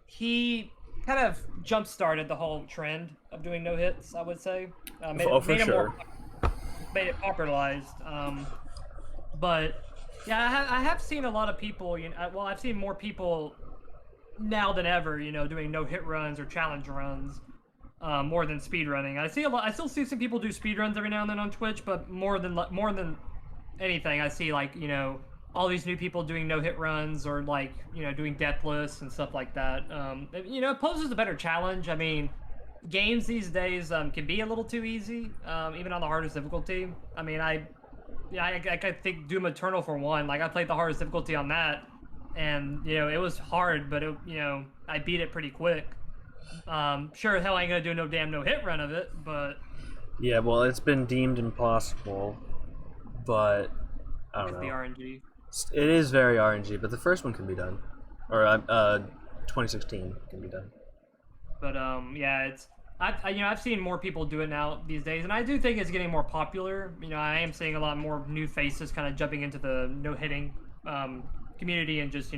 He kind of jump-started the whole trend of doing no-hits, I would say. Made it popularized. But yeah, I have seen a lot of people. I've seen more people now than ever. Doing no-hit runs or challenge runs, more than speed running. I still see some people do speed runs every now and then on Twitch, but more than anything, I see like all these new people doing no-hit runs or like doing deathless and stuff like that. It poses a better challenge. I mean, games these days can be a little too easy, even on the hardest difficulty. I mean, I think Doom Eternal for one. Like I played the hardest difficulty on that, and it was hard, but I beat it pretty quick. Sure, hell, I ain't gonna do no damn no-hit run of it, but yeah, well, it's been deemed impossible, but I don't know. The RNG. It is very RNG, but the first one can be done, or 2016 can be done. But yeah, I've seen more people do it now these days, and I do think it's getting more popular. I am seeing a lot more new faces kind of jumping into the no-hitting community and just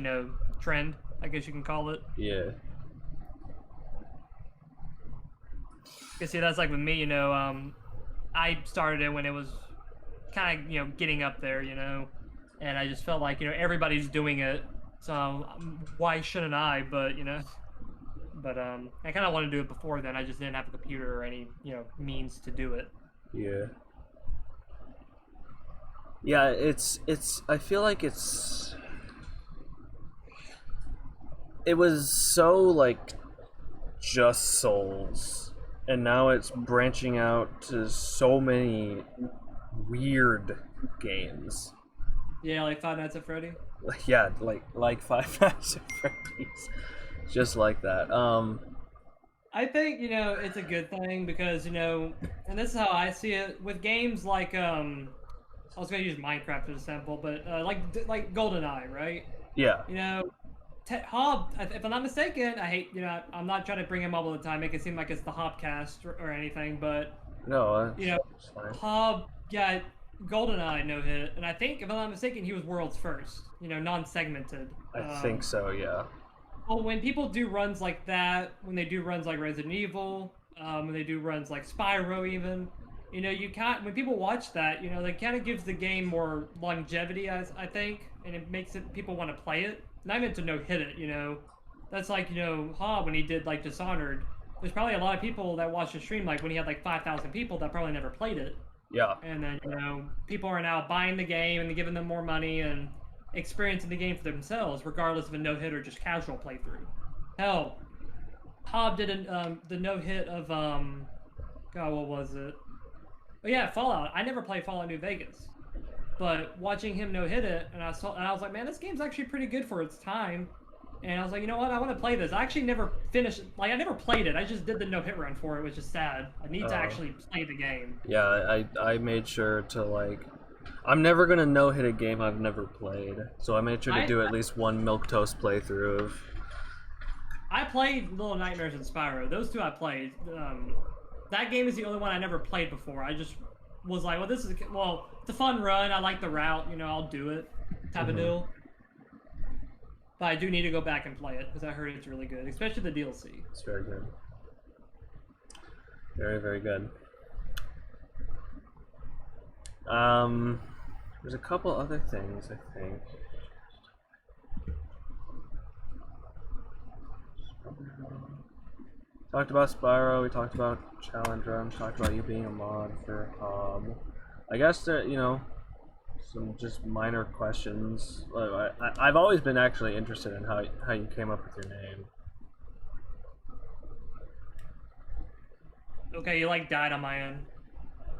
trend, I guess you can call it. Yeah. Cause see, that's like with me. I started it when it was kind of getting up there, and I just felt like everybody's doing it, so why shouldn't I? But I kind of wanted to do it before then. I just didn't have a computer or any means to do it. Yeah. Yeah, it's. I feel like it was so like just Souls, and now it's branching out to so many weird games. Yeah, like Five Nights at Freddy. Yeah, like Five Nights at Freddy's, just like that. I think it's a good thing because and this is how I see it with games like I was gonna use Minecraft as a sample, but like GoldenEye, right? Yeah. Hob, if I'm not mistaken, I hate I'm not trying to bring him up all the time, make it seem like it's the Hobcast or anything, but no, Hob got GoldenEye no hit, and I think if I'm not mistaken, he was world's first, non-segmented. I think so, yeah. Well, when people do runs like that, when they do runs like Resident Evil, when they do runs like Spyro, even, you can't. When people watch that, that kind of gives the game more longevity, I think, and it makes it people want to play it. Not meant to no hit it, That's like Hob when he did like Dishonored. There's probably a lot of people that watched the stream like when he had like 5,000 people that probably never played it. Yeah. And then people are now buying the game and giving them more money and experiencing the game for themselves, regardless of a no-hit or just casual playthrough. Hell, Hob did the no-hit of God, what was it? Oh yeah, Fallout. I never played Fallout New Vegas, but watching him no-hit it, and I was like, man, this game's actually pretty good for its time. And I was like, you know what? I want to play this. I actually never finished. Like, I never played it. I just did the no-hit run for it, which is sad. I need to actually play the game. Yeah, I made sure to like. I'm never gonna no-hit a game I've never played, so I made sure to do at least one milquetoast playthrough of. I played Little Nightmares and Spyro. Those two I played. That game is the only one I never played before. I just was like, well, it's a fun run. I like the route. I'll do it. Type of deal. But I do need to go back and play it because I heard it's really good, especially the DLC. It's very good. Very, very good. There's a couple other things, I think. Talked about Spyro, we talked about challenge runs, talked about you being a mod for Hob. I guess that, some just minor questions. I've always been actually interested in how you came up with your name. Okay, you like died on my end.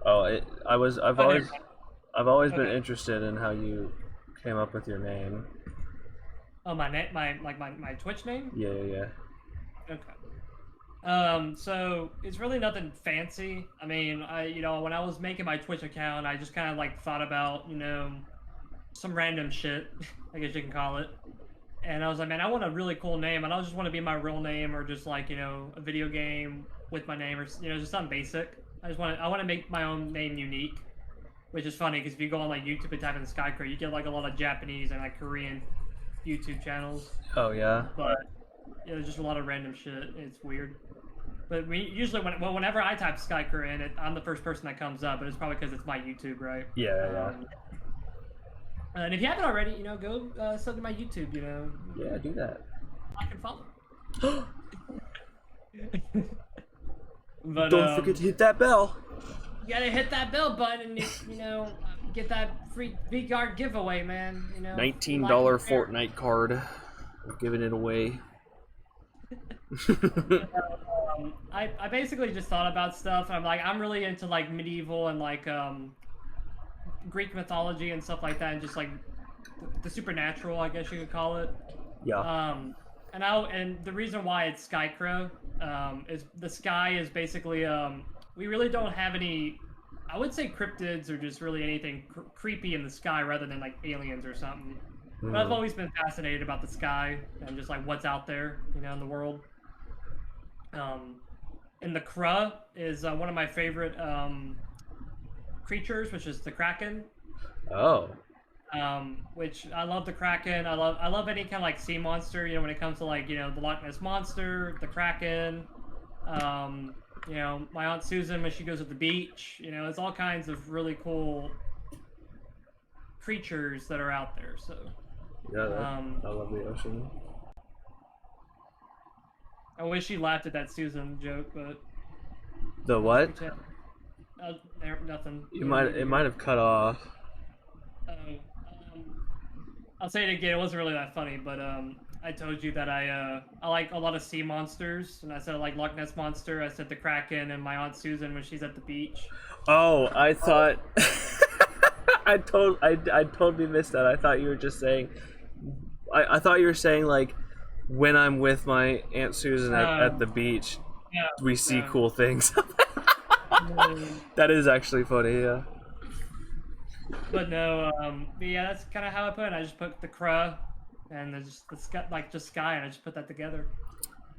Oh, I've always been interested in how you came up with your name. Oh, my Twitch name? Yeah. Okay. So it's really nothing fancy. I mean, when I was making my Twitch account, I just kind of like thought about, some random shit, I guess you can call it. And I was like, man, I want a really cool name. I don't just want to be my real name or just like, a video game with my name or, just something basic. I want to make my own name unique, which is funny because if you go on like YouTube and type in Skykra, you get like a lot of Japanese and like Korean YouTube channels. Oh, yeah? But there's just a lot of random shit. It's weird. But usually, whenever I type Skykra in, I'm the first person that comes up, but it's probably because it's my YouTube, right? Yeah. And if you haven't already, go sub to my YouTube. Yeah, do that. Like and follow. But don't forget to hit that bell. You gotta hit that bell button, and get that free V-Guard giveaway, man. $19 Fortnite card. I'm giving it away. I basically just thought about stuff. And I'm really into like medieval and like Greek mythology and stuff like that, and just like the supernatural, I guess you could call it. Yeah. And the reason why it's Skykra is the sky is basically we really don't have any, I would say, cryptids or just really anything creepy in the sky rather than like aliens or something. But I've always been fascinated about the sky and just like what's out there, you know, in the world. And the Kruh is one of my favorite creatures, which is the Kraken. Oh. Which I love the Kraken. I love any kind of like sea monster. You know, when it comes to like, you know, the Loch Ness monster, the Kraken. You know, my Aunt Susan when she goes to the beach. You know, it's all kinds of really cool creatures that are out there. So Yeah, I love the ocean. I wish she laughed at that Susan joke, but The what? nothing. It might have cut off. I'll say it again. It wasn't really that funny, but I told you that I like a lot of sea monsters, and I said I like Loch Ness monster. I said the Kraken, and my Aunt Susan when she's at the beach. Oh, I thought I totally missed that. I thought you were just saying. I thought you were saying like when I'm with my Aunt Susan at the beach, yeah, we see cool things. That is actually funny, yeah. But no, but yeah, that's kind of how I put it. I just put the Kruh and just the sky, like just sky, and I just put that together.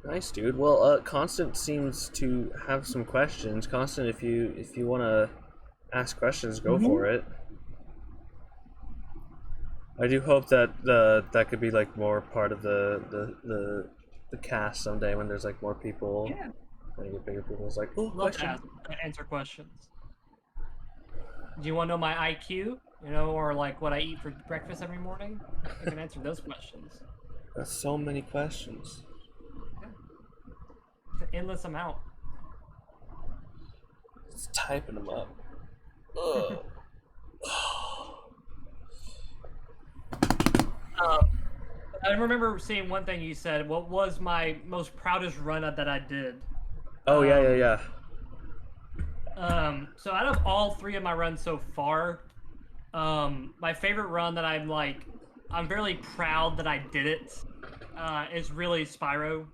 Nice, dude. Well, Constant seems to have some questions. Constant, if you want to ask questions, go for it. I do hope that that could be like more part of the cast someday when there's like more people. Yeah. When you get bigger people, it's like, oh, love to answer questions. Do you want to know my IQ? You know, or like what I eat for breakfast every morning? I can answer those questions. That's so many questions. Yeah. It's an endless amount. It's typing them up. Ugh. I remember seeing one thing you said. What was my most proudest run that I did? Oh, yeah. So out of all three of my runs so far, my favorite run that I'm really proud that I did it, is really Spyro.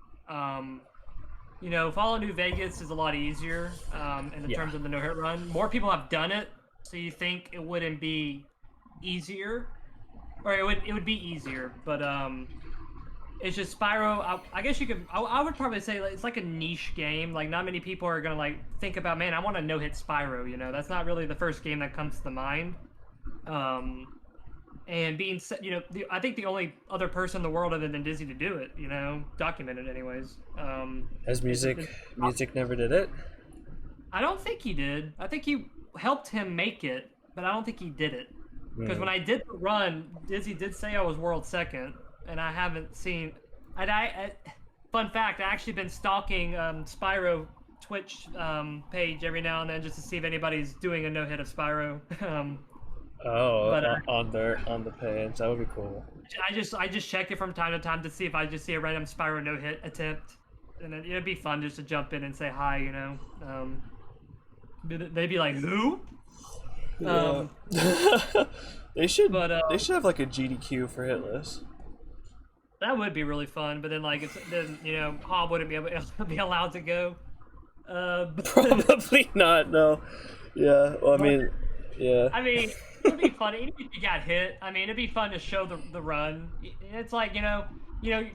You know, Fallout New Vegas is a lot easier, in terms of the no-hit run. More people have done it, so you think it wouldn't be easier, or it would be easier, but it's just Spyro. I guess you could. I would probably say it's like a niche game. Like not many people are gonna like think about, man, I want to no-hit Spyro. You know, that's not really the first game that comes to mind. And being, you know, I think the only other person in the world other than Dizzy to do it, you know, documented anyways. Has Music never did it? I don't think he did. I think he helped him make it, but I don't think he did it. Because when I did the run, Dizzy did say I was world second, and I haven't seen. Fun fact: I actually been stalking Spyro Twitch page every now and then just to see if anybody's doing a no hit of Spyro. On the page, that would be cool. I just check it from time to time to see if I just see a random Spyro no hit attempt, and it'd be fun just to jump in and say hi. You know, they'd be like, who? Yeah. They should have like a GDQ for hitless. That would be really fun, but then then you know Hob wouldn't be able to be allowed to go. Probably not. No. Yeah. Well, I mean, it'd be funny even if you got hit. I mean, it'd be fun to show the run. It's like you know,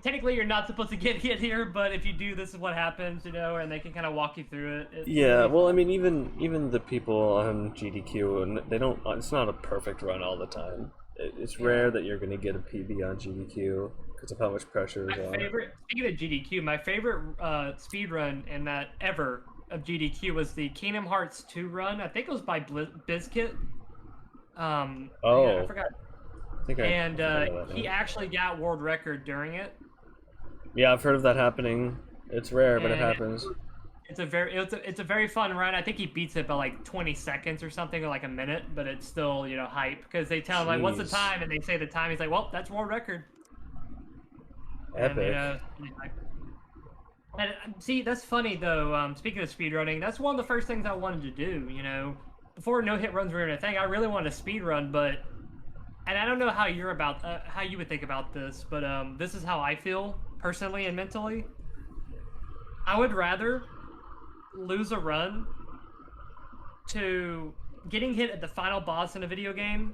technically you're not supposed to get hit here, but if you do, this is what happens, you know, and they can kind of walk you through it. Yeah, well, I mean, even the people on GDQ, and they don't. It's not a perfect run all the time. It's rare that you're going to get a PB on GDQ because of how much pressure is on. Speaking of GDQ, my favorite speed run in that ever of GDQ was the Kingdom Hearts 2 run. I think it was by BingCastᵃ. I forgot. He actually got world record during it. Yeah, I've heard of that happening. It's rare, but it happens. It's a very fun run. I think he beats it by like 20 seconds or something, or like a minute, but it's still, you know, hype because they tell him like, "What's the time?" and they say the time. He's like, "Well, that's world record." Epic. And see, that's funny though. Speaking of speedrunning, that's one of the first things I wanted to do. You know, before no hit runs were a thing, I really wanted to speedrun, but. And I don't know how how you would think about this, but this is how I feel personally and mentally. I would rather lose a run to getting hit at the final boss in a video game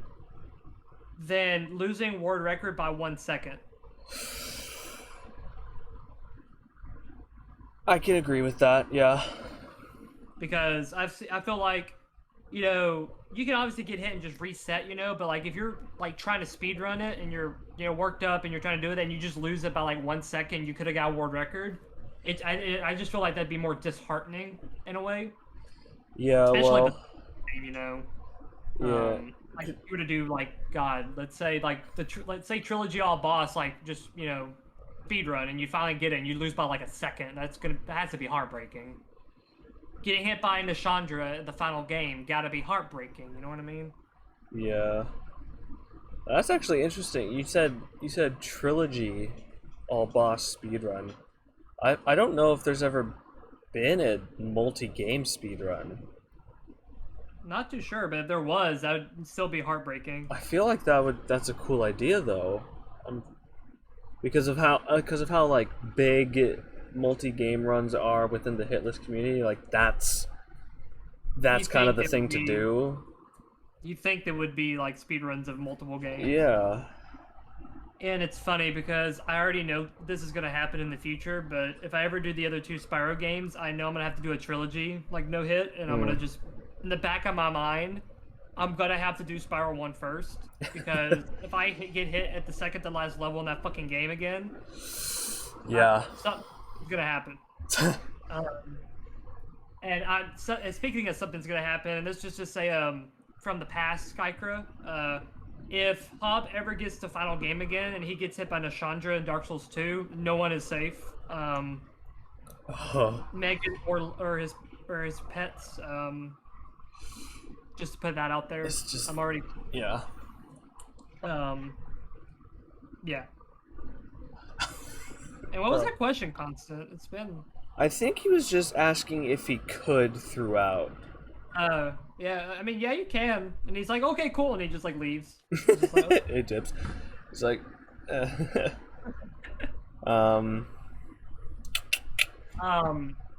than losing world record by 1 second. I can agree with that, yeah. Because I feel like, you know, you can obviously get hit and just reset, you know, but like if you're like trying to speed run it and you're, you know, worked up and you're trying to do it and you just lose it by like 1 second, you could have got a world record. I just feel like that'd be more disheartening in a way. Yeah, especially well, you know, yeah. like if you were to do like God, let's say like let's say trilogy all boss, like just, you know, speed run and you finally get it and you lose by like a second. That has to be heartbreaking. Getting hit by Nashandra at the final game gotta be heartbreaking. You know what I mean? Yeah. That's actually interesting. You said trilogy all boss speedrun. I don't know if there's ever been a multi-game speedrun. Not too sure, but if there was, that would still be heartbreaking. I feel like that's a cool idea though. Because of how like big multi-game runs are within the hitless community, like that's kind of the thing to do. You think there would be like speedruns of multiple games? Yeah. And it's funny because I already know this is gonna happen in the future, but if I ever do the other 2 Spyro games, I know I'm gonna have to do a trilogy, like no hit, and I'm gonna just, in the back of my mind, I'm gonna have to do Spyro 1 first, because if I get hit at the second to last level in that fucking game again, yeah, something's gonna happen. And speaking of something's gonna happen, and let's just say from the past, Skykra, if Hob ever gets to final game again and he gets hit by Nashandra in Dark Souls 2, no one is safe. Megan or his pets. Just to put that out there. It's just, I'm already. Yeah. Yeah. And what was that question, Constant? It's been. I think he was just asking if he could throughout. Yeah, I mean, yeah, you can. And he's like, okay, cool, and he just like leaves. Just like, okay. He dips. He's like,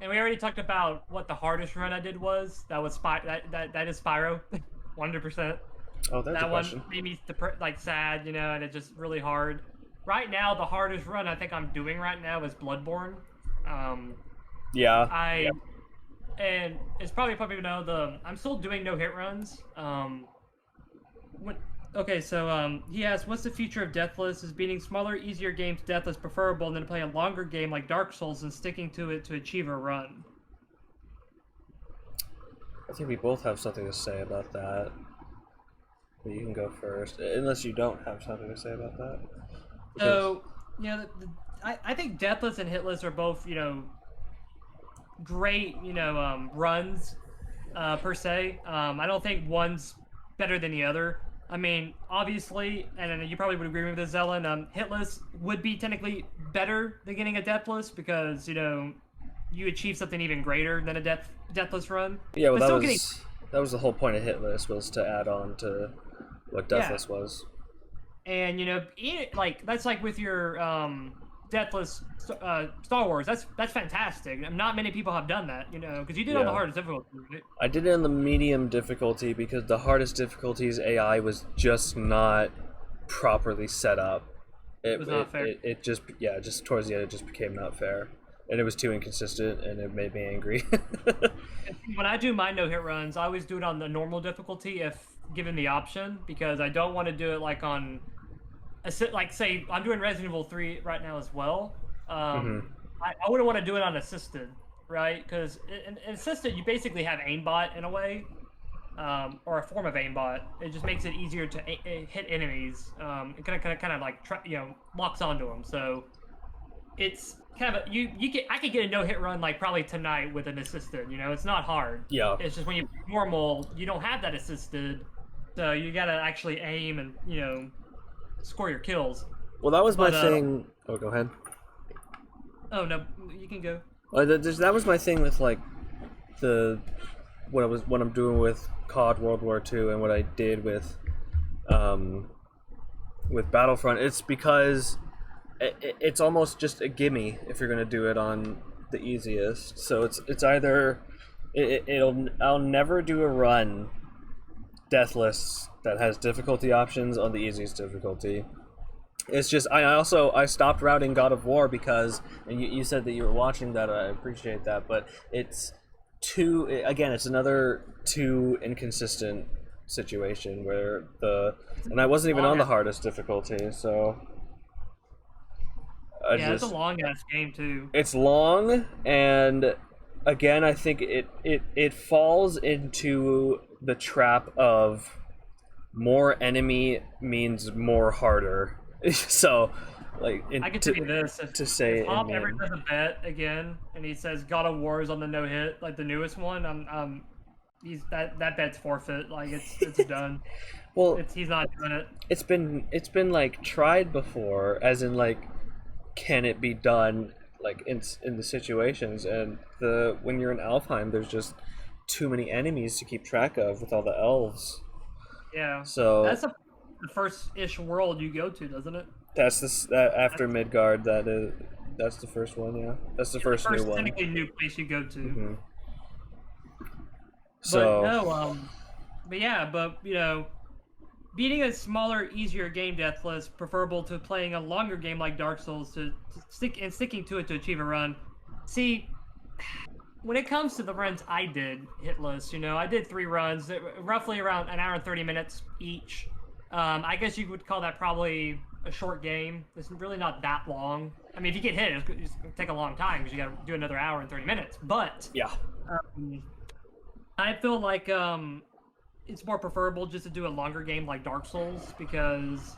And we already talked about what the hardest run I did was. That was that is Spyro, 100%. Oh, that's that a question. One made me like sad, you know, and it's just really hard. Right now, the hardest run I think I'm doing right now is Bloodborne. Yeah. And it's probably you know I'm still doing no hit runs. Okay, so he asks, what's the future of Deathless? Is beating smaller, easier games Deathless preferable than playing a longer game like Dark Souls and sticking to it to achieve a run? I think we both have something to say about that. But you can go first, unless you don't have something to say about that. Because... So, you know, I think Deathless and Hitless are both, you know, great, you know, runs, per se. I don't think one's better than the other. I mean, obviously, and you probably would agree with this, Zelyn, Hitless would be technically better than getting a Deathless because, you know, you achieve something even greater than a Deathless run. Yeah, well, that was the whole point of Hitless, was to add on to what Deathless was. And, you know, like, that's like with your Deathless Star Wars. That's fantastic. Not many people have done that, you know, because you did it on the hardest difficulty, right? I did it on the medium difficulty because the hardest difficulty's AI was just not properly set up. It was not fair. It just towards the end it just became not fair. And it was too inconsistent, and it made me angry. When I do my no-hit runs, I always do it on the normal difficulty if given the option, because I don't want to do it like on... Like, say, I'm doing Resident Evil 3 right now as well. I wouldn't want to do it on assisted, right? Because in assisted, you basically have aimbot in a way, or a form of aimbot. It just makes it easier to hit enemies. It kind of like locks onto them. So it's kind of I could get a no-hit run like probably tonight with an assisted. You know, it's not hard. Yeah. It's just when you normal, you don't have that assisted, so you gotta actually aim and score your kills. Well, that was my thing. Oh, go ahead. Oh no, you can go. That was my thing with like what I'm doing with COD World War II and what I did with Battlefront. It's because it's almost just a gimme if you're gonna do it on the easiest. So it's either I'll never do a run deathless that has difficulty options on the easiest difficulty. It's just I stopped routing God of War because, and you said that you were watching that. I appreciate that, but it's it's another too inconsistent situation where and I wasn't even on the hardest difficulty, so it's a long ass game too. It's long, and again, I think it falls into the trap of more enemy means more harder. So, like, I can tell you this: if Hop ever does a bet again, and he says God of War is on the no hit, like the newest one, that bet's forfeit. Like it's done. Well, he's not doing it. It's been like tried before, as in like, can it be done like in the situations, and when you're in Alfheim, there's just too many enemies to keep track of with all the elves. Yeah. So that's the first-ish world you go to, doesn't it? That's after Midgard. That's the first one. Yeah, that's the first new one. Technically new place you go to. Mm-hmm. So. But no, but you know, beating a smaller, easier game deathless, preferable to playing a longer game like Dark Souls to sticking to it to achieve a run. See, when it comes to the runs I did hitless, you know, I did 3 runs, roughly around an hour and 30 minutes each. I guess you would call that probably a short game. It's really not that long. I mean, if you get hit, it's going to take a long time because you got to do another hour and 30 minutes. But yeah, I feel like it's more preferable just to do a longer game like Dark Souls because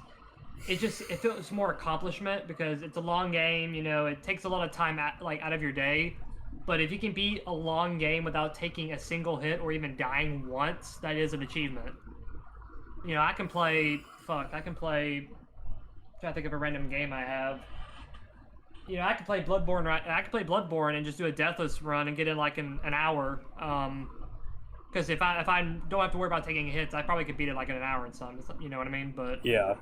it feels more accomplishment because it's a long game. You know, it takes a lot of time out of your day. But if you can beat a long game without taking a single hit or even dying once, that is an achievement. You know, I can play. I'm trying to think of a random game I have. You know, I can play Bloodborne. I can play Bloodborne and just do a deathless run and get in like an hour. Because if I don't have to worry about taking hits, I probably could beat it like in an hour and some. You know what I mean? But yeah.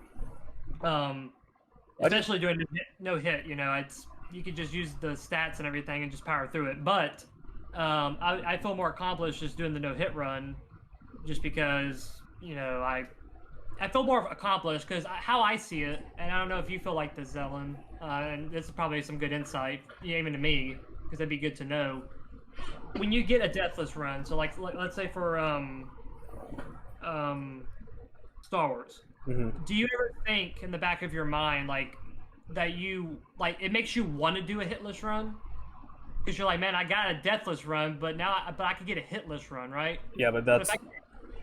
Especially doing no hit. You know, you could just use the stats and everything and just power through it. But I feel more accomplished just doing the no hit run, just because. You know, I feel more accomplished because how I see it, and I don't know if you feel like this, Zelyn, and this is probably some good insight, even to me, because that'd be good to know. When you get a deathless run, so like let's say for Star Wars, do you ever think in the back of your mind like that it makes you want to do a hitless run? Because you're like, man, I got a deathless run, but I could get a hitless run, right? Yeah, but that's.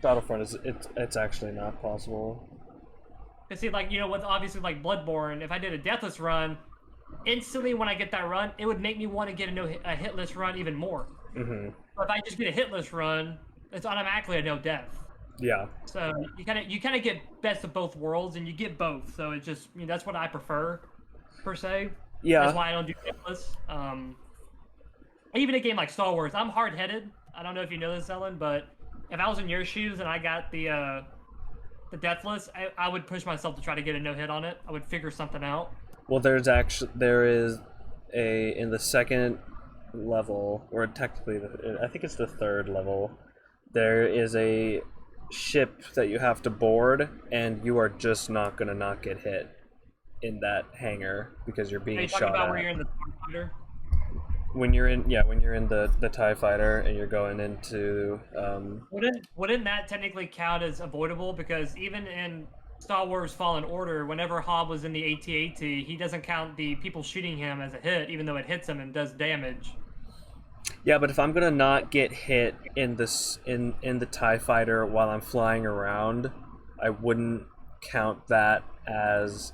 Battlefront it's actually not possible. Cause see, like, you know, with obviously like Bloodborne, if I did a deathless run, instantly when I get that run, it would make me want to get a hitless run even more. Mm-hmm. But if I just get a hitless run, it's automatically a no death. Yeah. So you kind of get best of both worlds, and you get both. So it's just that's what I prefer, per se. Yeah. That's why I don't do hitless. Even a game like Star Wars, I'm hard-headed. I don't know if you know this, Ellen, but if I was in your shoes and I got the deathless, I would push myself to try to get a no hit on it. I would figure something out. Well, there is in the second level, or technically I think it's the third level. There is a ship that you have to board, and you are just not gonna not get hit in that hangar because you're being shot at. About where you're in the fighter? When you're in the TIE fighter and you're going into wouldn't that technically count as avoidable? Because even in Star Wars Fallen Order, whenever Hobb was in the AT-AT, he doesn't count the people shooting him as a hit, even though it hits him and does damage. Yeah, but if I'm gonna not get hit in the TIE fighter while I'm flying around, I wouldn't count that as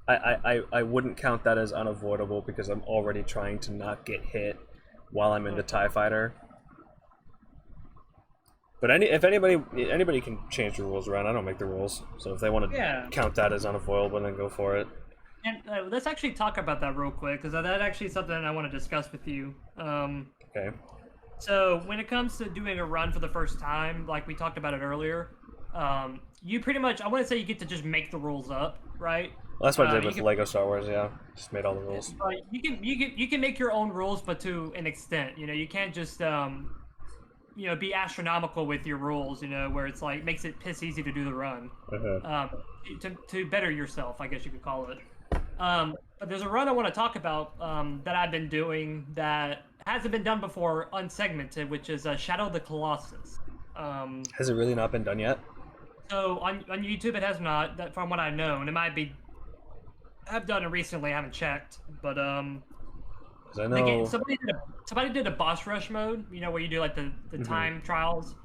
I wouldn't count that as unavoidable because I'm already trying to not get hit while I'm in the TIE fighter. But if anybody can change the rules around, I don't make the rules. So if they want to count that as unavoidable, then go for it. And let's actually talk about that real quick, because that actually is something I want to discuss with you. Okay. So when it comes to doing a run for the first time, like we talked about it earlier, you pretty much, I want to say you get to just make the rules up, right? Well, that's what I did with Lego Star Wars, yeah. Just made all the rules. You can make your own rules, but to an extent. You know, you can't just be astronomical with your rules, where it's like makes it piss easy to do the run, to better yourself, I guess you could call it. But there's a run I want to talk about that I've been doing that hasn't been done before unsegmented, which is Shadow of the Colossus. Has it really not been done yet? So on YouTube it has not, that from what I know, and it might be. I've done it recently. I haven't checked, but 'cause I know somebody did a boss rush mode, where you do like the time trials,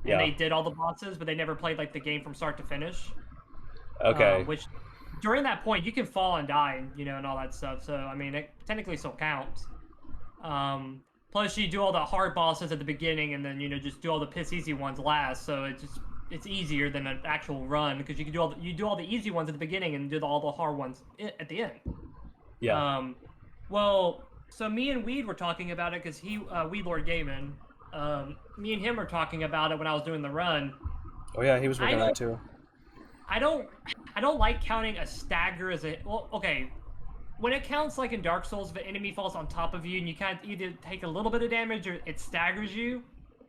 and they did all the bosses, but they never played like the game from start to finish. Okay. Which during that point you can fall and die, and all that stuff. So I mean, it technically still counts. Plus you do all the hard bosses at the beginning, and then just do all the piss easy ones last. So it's easier than an actual run because you can do all the easy ones at the beginning and do all the hard ones at the end. Yeah. Well, so me and Weed were talking about it because Weed Lord Gaming, me and him were talking about it when I was doing the run. Oh yeah, he was working on it too. I don't like counting a stagger as a okay. When it counts like in Dark Souls, if an enemy falls on top of you and you kind of either take a little bit of damage or it staggers you,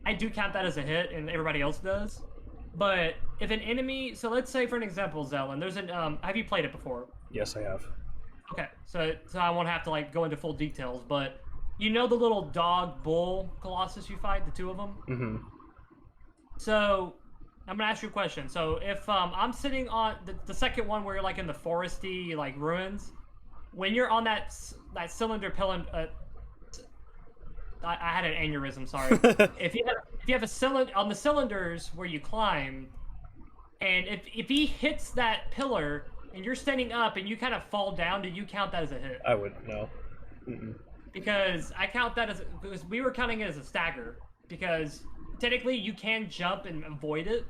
I do count that as a hit, and everybody else does. But if an enemy, so let's say for an example, Zelyn, there's an have you played it before? Yes, I have. Okay, so I won't have to like go into full details, but the little dog bull colossus you fight, the two of them. Mm-hmm. So I'm gonna ask you a question. So if I'm sitting on the second one where you're like in the foresty like ruins, when you're on that cylinder pillar. I had an aneurysm. Sorry. If you have a cylinder on the cylinders where you climb, and if he hits that pillar and you're standing up and you kind of fall down, do you count that as a hit? I wouldn't know. Because I count that because we were counting it as a stagger, because technically you can jump and avoid it.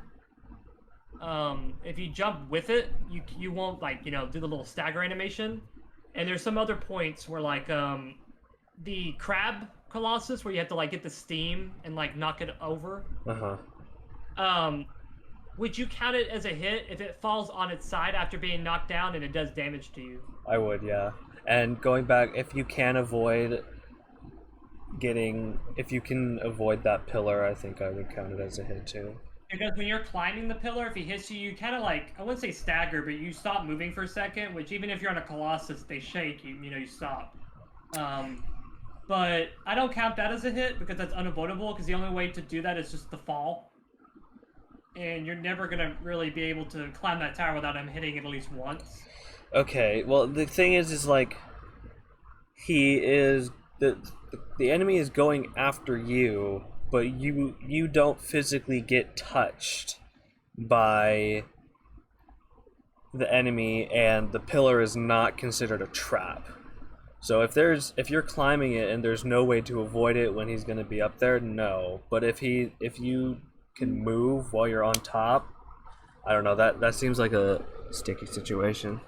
If you jump with it, you won't do the little stagger animation. And there's some other points where like the crab colossus where you have to like get the steam and like knock it over. Would you count it as a hit if it falls on its side after being knocked down and it does damage to you? I would, yeah. And going back, if you can avoid that pillar, I think I would count it as a hit too. Because when you're climbing the pillar, if he hits you, you kind of like, I wouldn't say stagger, but you stop moving for a second, which even if you're on a colossus, they shake, you stop. But I don't count that as a hit because that's unavoidable, because the only way to do that is just to fall. And you're never going to really be able to climb that tower without him hitting it at least once. Okay, well, the thing is like, the enemy is going after you, but you don't physically get touched by the enemy, and the pillar is not considered a trap. So if you're climbing it and there's no way to avoid it when he's going to be up there, no. But if you can move while you're on top, I don't know, that seems like a sticky situation.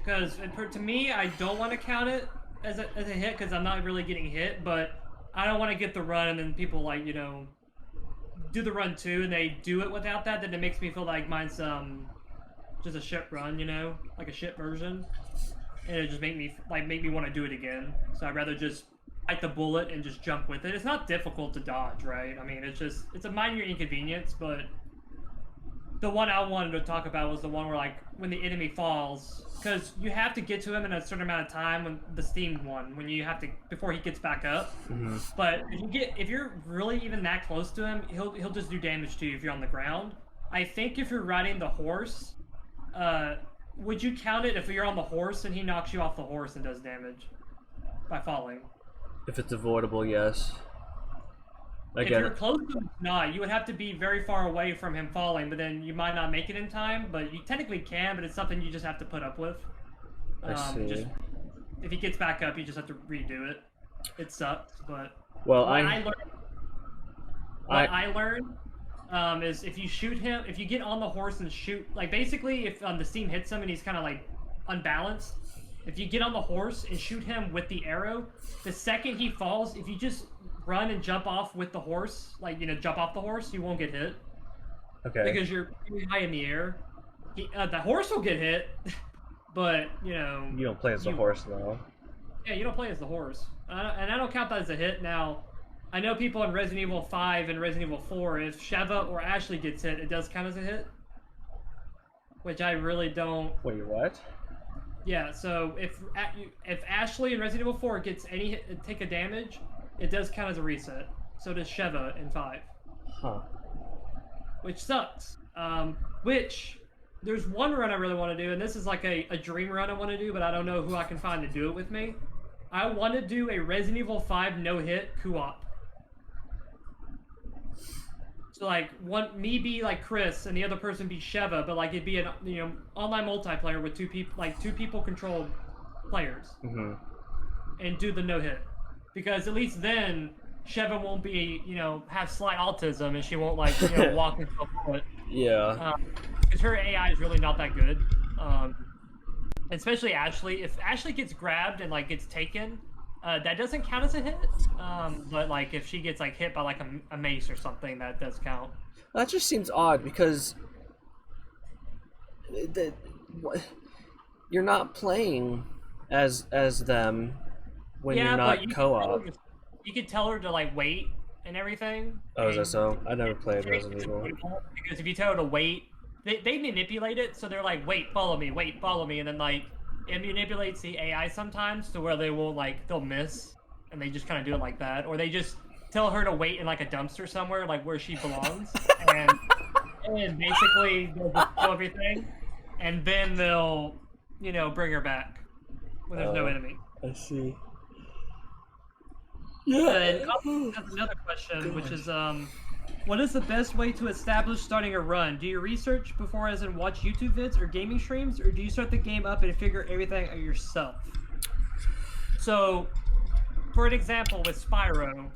Because to me, I don't want to count it as a hit because I'm not really getting hit, but I don't want to get the run and then people like do the run too and they do it without that. Then it makes me feel like mine's just a shit run, like a shit version. And it just make me want to do it again. So I'd rather just bite the bullet and just jump with it. It's not difficult to dodge, right? I mean, it's a minor inconvenience, but the one I wanted to talk about was the one where like when the enemy falls, because you have to get to him in a certain amount of time when the steamed one, when you have to before he gets back up. Mm-hmm. But if you're really even that close to him, he'll just do damage to you if you're on the ground. I think if you're riding the horse, would you count it if you're on the horse and he knocks you off the horse and does damage by falling? If it's avoidable, yes. If you're close to him, not. You would have to be very far away from him falling, but then you might not make it in time. But you technically can, but it's something you just have to put up with. I see. If he gets back up, you just have to redo it. It sucks, but well, I learned is if you shoot him, if you get on the horse and shoot, like basically if the steam hits him and he's kind of like unbalanced, if you get on the horse and shoot him with the arrow, the second he falls, if you just run and jump off with the horse, like jump off the horse, you won't get hit. Okay. Because you're really high in the air. The horse will get hit, but you don't play as the horse though. Yeah, you don't play as the horse, and I don't count that as a hit. Now, I know people in Resident Evil 5 and Resident Evil 4, if Sheva or Ashley gets hit, it does count as a hit. Which I really don't... Wait, what? Yeah, so if Ashley in Resident Evil 4 gets any hit, take a damage, it does count as a reset. So does Sheva in 5. Huh. Which sucks. Which, there's one run I really want to do, and this is like a dream run I want to do, but I don't know who I can find to do it with me. I want to do a Resident Evil 5 no-hit co-op. So like me be like Chris and the other person be Sheva, but like it'd be an online multiplayer with two people controlled players, and do the no hit, because at least then Sheva won't be have slight autism and she won't like walk into a bullet. Yeah. Because her AI is really not that good. Especially Ashley. If Ashley gets grabbed and like gets taken, that doesn't count as a hit. But like if she gets like hit by like a mace or something, that does count. That just seems odd because you're not playing as them when you're not co-op. You could tell her to like wait and everything. Oh, is that so? I never played Resident Evil. Because if you tell her to wait, they manipulate it, so they're like, wait, follow me, and then like it manipulates the AI sometimes to where they won't they'll miss, and they just kind of do it like that, or they just tell her to wait in like a dumpster somewhere, like where she belongs, and basically they'll just kill everything, and then they'll bring her back when there's no enemy. I see. Yeah. That's another question, which is what is the best way to establish starting a run? Do you research before, as in watch YouTube vids or gaming streams, or do you start the game up and figure everything out yourself? So, for an example, with Spyro,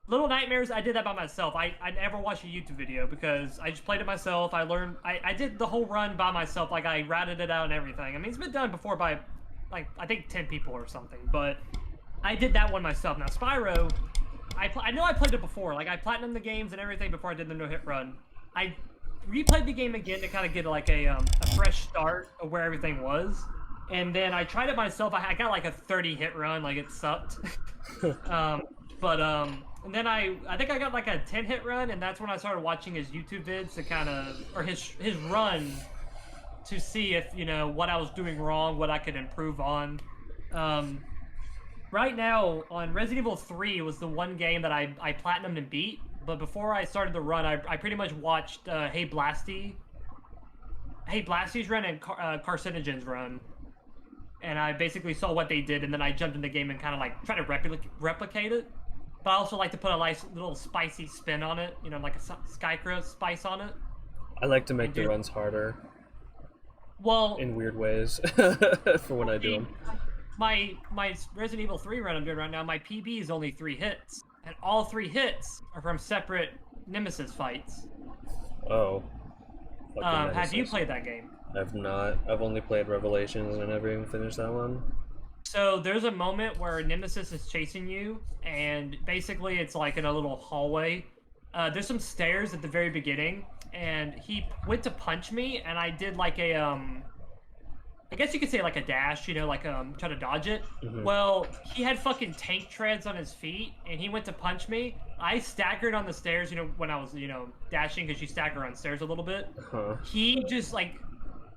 Little Nightmares, I did that by myself. I never watched a YouTube video because I just played it myself. I did the whole run by myself. Like, I routed it out and everything. I mean, it's been done before by, like, I think 10 people or something, but I did that one myself. Now, Spyro, I know I played it before. Like, I platinumed the games and everything before I did the no-hit run. I replayed the game again to kind of get, like, a fresh start of where everything was. And then I tried it myself. I got, like, a 30-hit run. Like, it sucked. And then I think I got, like, a 10-hit run, and that's when I started watching his YouTube vids to kind of, or his run to see if, what I was doing wrong, what I could improve on. Right now, on Resident Evil 3 was the one game that I platinumed and beat, but before I started the run, I pretty much watched Hey Blasty's run and Carcinogen's run, and I basically saw what they did, and then I jumped in the game and kind of like tried to replicate it. But I also like to put a nice little spicy spin on it, like a Skykra spice on it. I like to make the runs harder. Well, in weird ways for when I do them. My Resident Evil 3 run I'm doing right now, my PB is only 3 hits. And all 3 hits are from separate Nemesis fights. Oh. Have you played that game? I've not. I've only played Revelations and I never even finished that one. So there's a moment where Nemesis is chasing you, and basically it's like in a little hallway. There's some stairs at the very beginning, and he went to punch me, and I did like a I guess you could say like a dash, try to dodge it. Well, he had fucking tank treads on his feet, and he went to punch me. I staggered on the stairs, when I was, dashing, because you stagger on stairs a little bit. He just,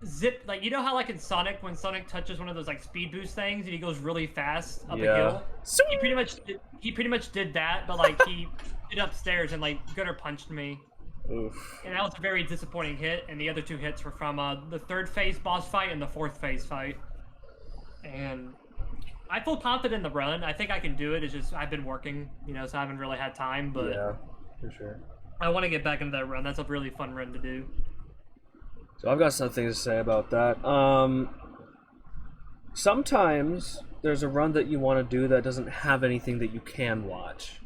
zipped, how, in Sonic, when Sonic touches one of those, speed boost things, and he goes really fast up a hill? He pretty much did that, but, he did upstairs and, gutter punched me. Oof. And that was a very disappointing hit, and the other 2 hits were from the 3rd phase boss fight and the 4th phase fight. And I feel confident in the run. I think I can do it. It's just I've been working, so I haven't really had time. But yeah, for sure. I want to get back into that run. That's a really fun run to do. So I've got something to say about that. Sometimes there's a run that you want to do that doesn't have anything that you can watch,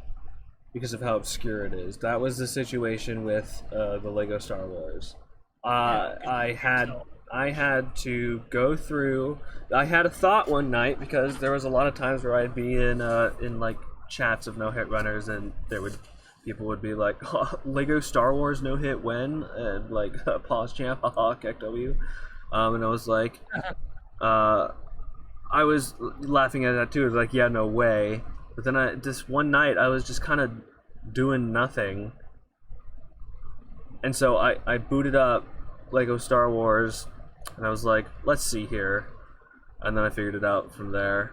because of how obscure it is. That was the situation with the Lego Star Wars. I had to go through. I had a thought one night, because there was a lot of times where I'd be in chats of no-hit runners, and people would be like, oh, Lego Star Wars no-hit when? And pause champ, haha, KW. And I was like, I was laughing at that too. It was like, yeah, no way. But then this one night I was just kind of doing nothing, and so I booted up Lego Star Wars, and I was like, let's see here, and then I figured it out from there,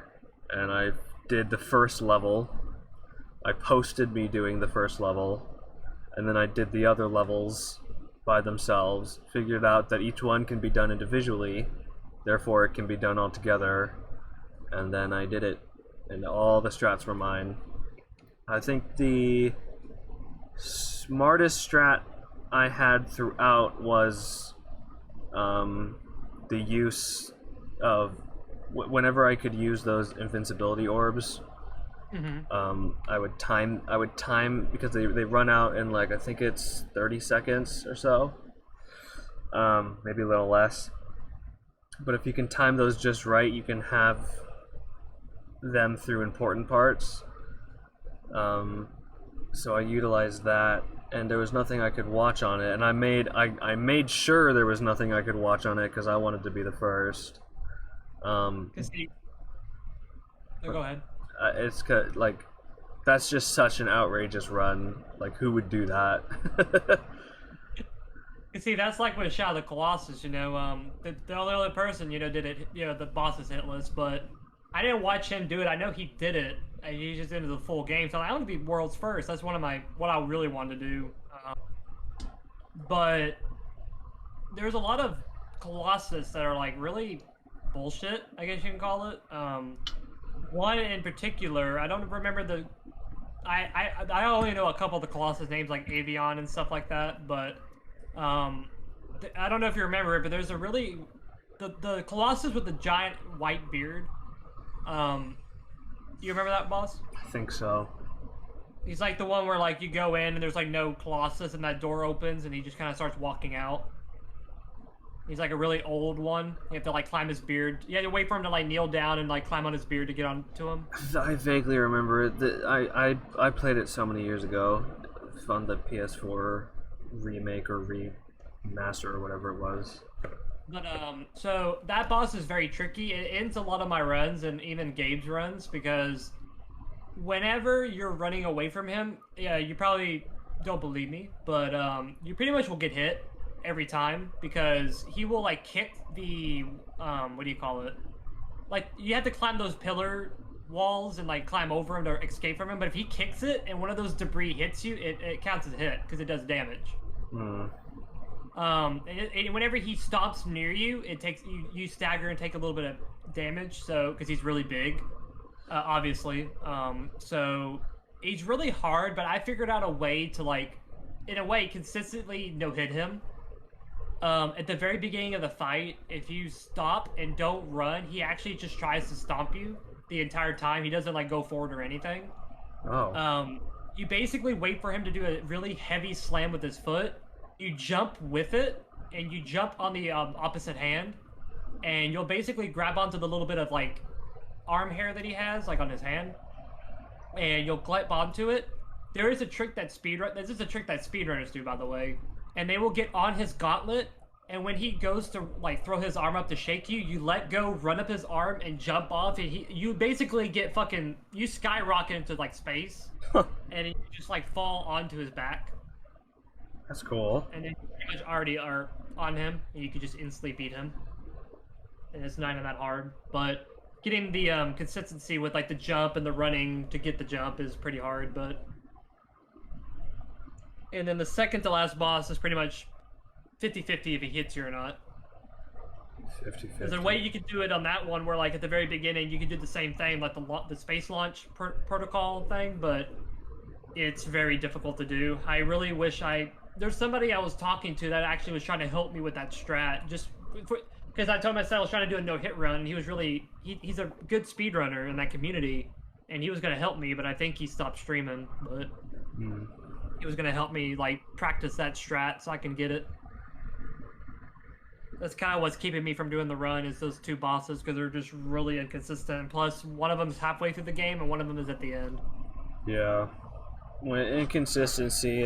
and I did the first level. I posted me doing the first level, and then I did the other levels by themselves, figured out that each one can be done individually, therefore it can be done all together, and then I did it, and all the strats were mine. I think the smartest strat I had throughout was the use of whenever I could use those invincibility orbs. I would time because they run out in like, I think it's 30 seconds or so, maybe a little less. But if you can time those just right, you can have them through important parts. So I utilized that, and there was nothing I could watch on it, and I made sure there was nothing I could watch on it because I wanted to be the first. Oh, go ahead. It's like, that's just such an outrageous run. Like, who would do that? You see, that's like with Shadow of the Colossus, you know, the only other person, you know, did it, you know, the boss is hitless, but I didn't watch him do it. I know he did it, and he just did the full game, so I want to be world's first. That's one of what I really wanted to do. But there's a lot of Colossus that are, like, really bullshit, I guess you can call it. One in particular, I don't remember the... I only know a couple of the Colossus names, like Avion and stuff like that, but... I don't know if you remember it, but there's a really... The Colossus with the giant white beard. You remember that boss? I think so. He's like the one where, like, you go in and there's, like, no Colossus and that door opens and he just kind of starts walking out. He's like a really old one. You have to, like, climb his beard. You have to wait for him to, like, kneel down and, like, climb on his beard to get onto him. I vaguely remember it. I played it so many years ago on the PS4 remake or remaster or whatever it was. But, so that boss is very tricky. It ends a lot of my runs and even Gabe's runs because whenever you're running away from him, yeah, you probably don't believe me, but, you pretty much will get hit every time because he will, like, kick the, what do you call it? Like, you have to climb those pillar walls and, like, climb over him to escape from him, but if he kicks it and one of those debris hits you, it counts as a hit because it does damage. And whenever he stops near you, it takes you stagger and take a little bit of damage. So because he's really big, obviously. So he's really hard, but I figured out a way to, like, in a way, consistently no-hit him. At the very beginning of the fight, if you stop and don't run, he actually just tries to stomp you the entire time. He doesn't, like, go forward or anything. Oh. You basically wait for him to do a really heavy slam with his foot. You jump with it, and you jump on the opposite hand, and you'll basically grab onto the little bit of, like, arm hair that he has, like, on his hand, and you'll clip onto it. There is a trick that this is a trick that speedrunners do, by the way, and they will get on his gauntlet, and when he goes to, like, throw his arm up to shake you, you let go, run up his arm, and jump off, and you basically get you skyrocket into, like, space, and you just, like, fall onto his back. That's cool. And then you pretty much already are on him, and you can just instantly beat him. And it's not even that hard. But getting the consistency with, like, the jump and the running to get the jump is pretty hard, but... And then the second to last boss is pretty much 50-50 if he hits you or not. 50-50. There's a way you could do it on that one where, like, at the very beginning, you could do the same thing, like the space launch protocol thing, but it's very difficult to do. I really wish there's somebody I was talking to that actually was trying to help me with that strat, just because I told myself I was trying to do a no-hit run, and he was really, he's a good speedrunner in that community, and he was going to help me, but I think he stopped streaming, but he was going to help me, like, practice that strat so I can get it. That's kind of what's keeping me from doing the run, is those two bosses, because they're just really inconsistent, plus one of them's halfway through the game, and one of them is at the end. Yeah. When inconsistency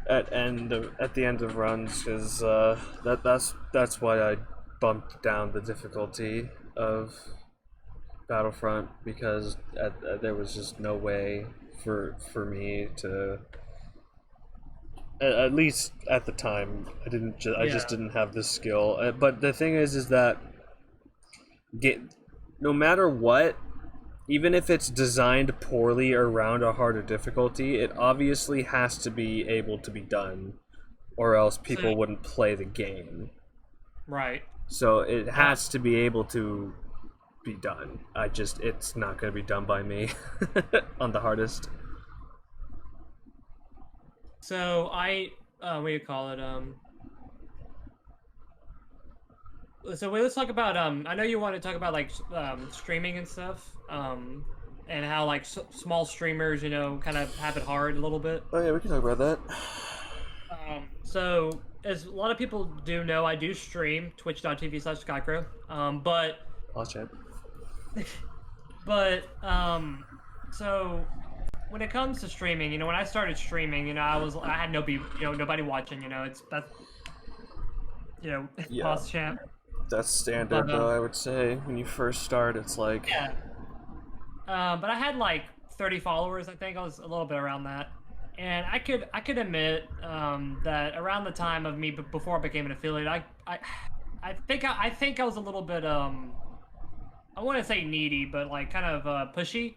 at the end of runs, because that's why I bumped down the difficulty of Battlefront because there was just no way for me to. At least at the time, I just didn't have the skill. But the thing is that no matter what, even if it's designed poorly around a harder difficulty, it obviously has to be able to be done, or else people wouldn't play the game. Right. So it has to be able to be done. It's not going to be done by me on the hardest. So what do you call it? So let's talk about I know you want to talk about like streaming and stuff, and how like small streamers, you know, kind of have it hard a little bit. Oh yeah, we can talk about that. So as a lot of people do know, I do stream twitch.tv/Skykra, but Pause chat. but so when it comes to streaming, you know, when I started streaming, you know, I had nobody watching, you know, pause chat. That's standard, though, I would say. When you first start, it's like... Yeah. But I had, like, 30 followers, I think. I was a little bit around that. And I could admit that around the time of me, before I became an affiliate, I think I was a little bit, I want to say needy, but, like, kind of pushy.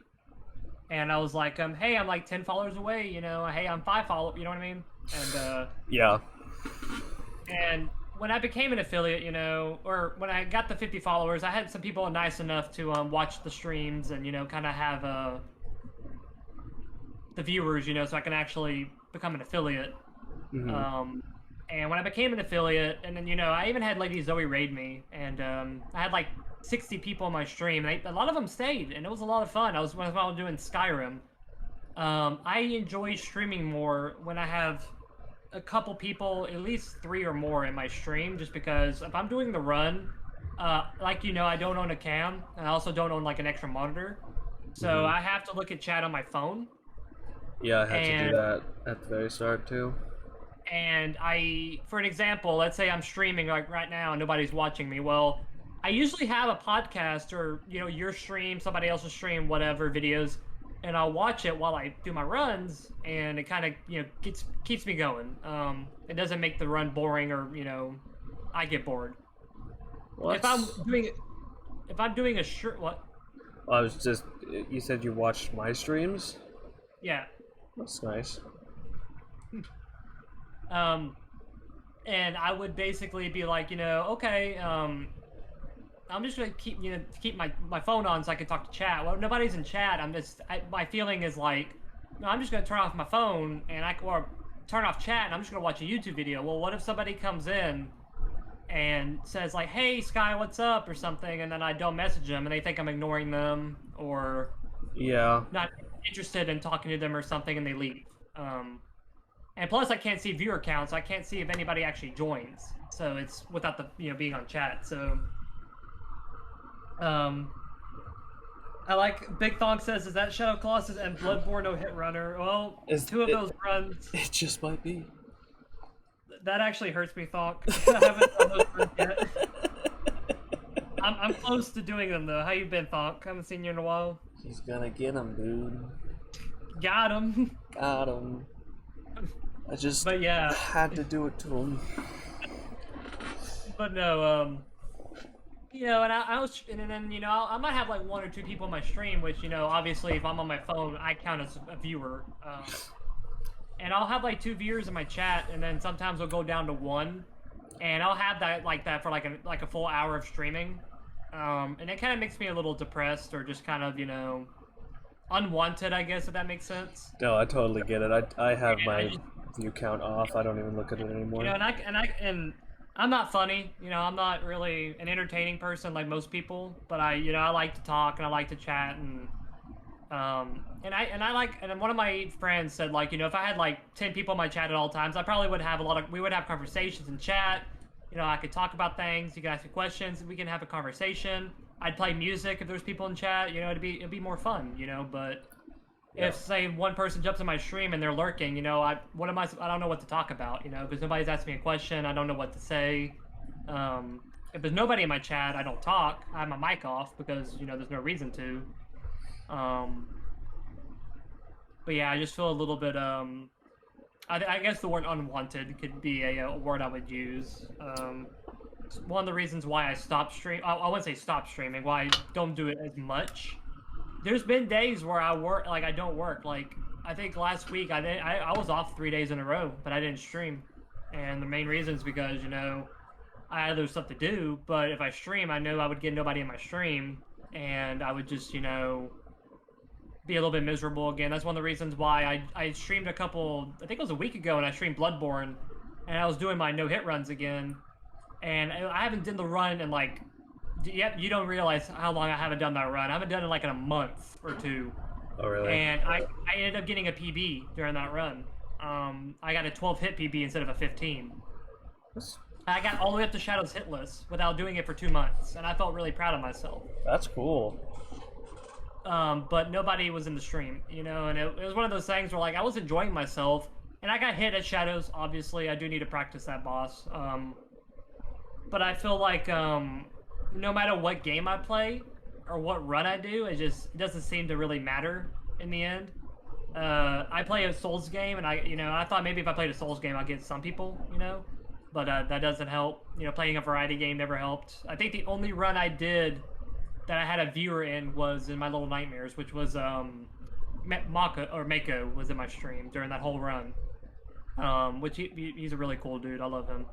And I was like, hey, I'm, like, 10 followers away, you know? Hey, I'm 5 followers, you know what I mean? And, yeah. And... when I became an affiliate, you know, or when I got the 50 followers, I had some people nice enough to watch the streams and, you know, kind of have the viewers, you know, so I can actually become an affiliate. Mm-hmm. And when I became an affiliate, and then, you know, I even had Lady Zoe raid me, and I had like 60 people on my stream, and a lot of them stayed, and it was a lot of fun. I was doing Skyrim. I enjoy streaming more when I have a couple people, at least 3 or more in my stream, just because if I'm doing the run, like, you know, I don't own a cam, and I also don't own like an extra monitor, so I have to look at chat on my phone. Yeah, I had to do that at the very start too. And for an example, let's say I'm streaming like right now and nobody's watching me. Well, I usually have a podcast or, you know, your stream, somebody else's stream, whatever, videos, and I'll watch it while I do my runs, and it kind of, you know, keeps me going. It doesn't make the run boring, or, you know, I get bored. What? If I'm doing a what? Well, I was just, you said you watched my streams? Yeah. That's nice. And I would basically be like, you know, okay, I'm just gonna keep my phone on so I can talk to chat. Well, nobody's in chat. My feeling is like, no, I'm just gonna turn off my phone or turn off chat, and I'm just gonna watch a YouTube video. Well, what if somebody comes in and says like, "Hey, Sky, what's up?" or something, and then I don't message them, and they think I'm ignoring them or not interested in talking to them or something, and they leave. And plus, I can't see viewer counts. I can't see if anybody actually joins. So it's without the being on chat. So. I like Big Thong says, is that Shadow Colossus and Bloodborne no hit runner? Well, two of those runs. It just might be. That actually hurts me, Thonk. I haven't done those runs yet. I'm close to doing them though. How you been, Thonk? Haven't seen you in a while. He's gonna get him, dude. Got him. Got him. I just but yeah, had to do it to him. But no, you know, and then, you know, I might have like 1 or 2 people in my stream, which, you know, obviously if I'm on my phone, I count as a viewer. And I'll have like 2 viewers in my chat, and then sometimes it'll go down to 1, and I'll have that for like a full hour of streaming. And it kind of makes me a little depressed, or just kind of, you know, unwanted, I guess, if that makes sense. No, I totally get it. I have my view count off. I don't even look at it anymore. You know, and I'm not funny, you know, I'm not really an entertaining person like most people, but I like to talk and I like to chat, and one of my friends said, like, you know, if I had like 10 people in my chat at all times, I probably would have we would have conversations in chat. You know, I could talk about things, you can ask me questions, we can have a conversation. I'd play music if there's people in chat, you know, it'd be more fun, you know, but if, say, one person jumps in my stream and they're lurking, you know, I don't know what to talk about, you know, because nobody's asked me a question, I don't know what to say. If there's nobody in my chat, I don't talk. I have my mic off because there's no reason to. But yeah, I just feel a little bit. I guess the word unwanted could be a word I would use. One of the reasons why I stopped stream. I wouldn't say stop streaming. Why I don't do it as much. There's been days where I work, like I don't work. Like I think last week I was off 3 days in a row, but I didn't stream, and the main reason is because I had other stuff to do. But if I stream, I know I would get nobody in my stream, and I would just be a little bit miserable again. That's one of the reasons why I streamed I think it was a week ago, and I streamed Bloodborne, and I was doing my no hit runs again, and I haven't done the run in like. Yep, you don't realize how long I haven't done that run. I haven't done it like in a month or two. Oh, really? And I ended up getting a PB during that run. I got a 12 hit PB instead of a 15. I got all the way up to Shadow's hit list without doing it for 2 months, and I felt really proud of myself. That's cool. But nobody was in the stream, and it was one of those things where like I was enjoying myself, and I got hit at Shadows. Obviously, I do need to practice that boss. But I feel like no matter what game I play or what run I do, it doesn't seem to really matter in the end. I play a Souls game, and I thought maybe if I played a Souls game, I'd get some people, but that doesn't help. Playing a variety game never helped. I think the only run I did that I had a viewer in was in My Little Nightmares, which was Mako was in my stream during that whole run. Which he's a really cool dude. I love him.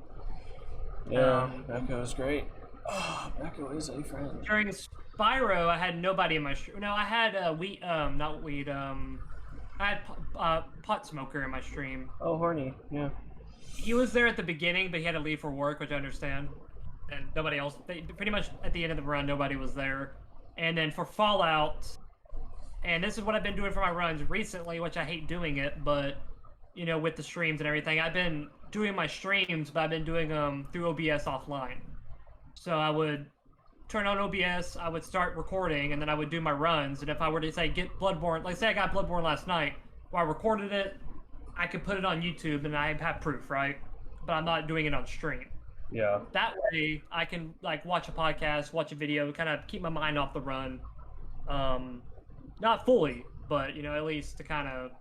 Yeah, Mako is great. Oh, Mako is a friend. During Spyro, I had nobody in my stream. No, I had not weed. I had pot smoker in my stream. Oh, horny. Yeah. He was there at the beginning, but he had to leave for work, which I understand. And nobody else. Pretty much at the end of the run, nobody was there. And then for Fallout, and this is what I've been doing for my runs recently, which I hate doing it, but with the streams and everything, I've been doing my streams, but I've been doing them through OBS offline. So I would turn on OBS, I would start recording, and then I would do my runs. And if I were to say get Bloodborne, like say I got Bloodborne last night, while I recorded it, I could put it on YouTube and I have proof, right? But I'm not doing it on stream. Yeah. That way I can like watch a podcast, watch a video, kind of keep my mind off the run. Not fully, but at least to kind of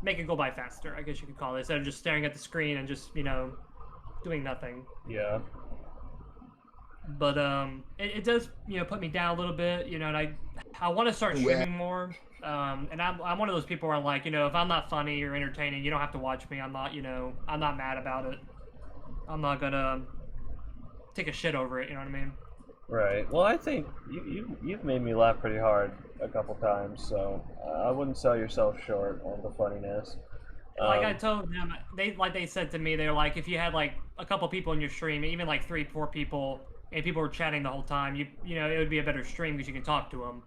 make it go by faster, I guess you could call it, instead of just staring at the screen and just doing nothing. Yeah. But it does put me down a little bit, and I want to start streaming more. And I'm one of those people where I'm like, if I'm not funny or entertaining, you don't have to watch me. I'm not I'm not mad about it. I'm not gonna take a shit over it. You know what I mean? Right. Well, I think you've made me laugh pretty hard a couple times, so I wouldn't sell yourself short on the funniness. Like I told them, they said to me, they're like, if you had like a couple people in your stream, even like 3-4 people, and people were chatting the whole time, it would be a better stream because you can talk to them.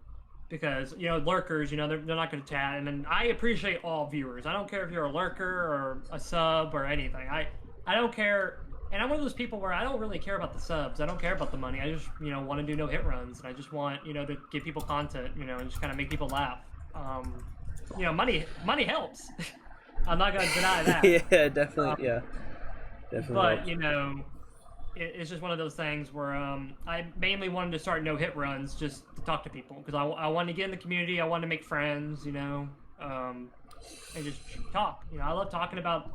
Because lurkers, they're not going to chat. And then I appreciate all viewers. I don't care if you're a lurker or a sub or anything. I don't care. And I'm one of those people where I don't really care about the subs. I don't care about the money. I just want to do no hit runs, and I just want to give people content, and just kind of make people laugh. Money helps. I'm not going to deny that. Yeah, definitely. Yeah, definitely. But it's just one of those things where I mainly wanted to start no hit runs just to talk to people because I wanted to get in the community. I wanted to make friends, and just talk. I love talking about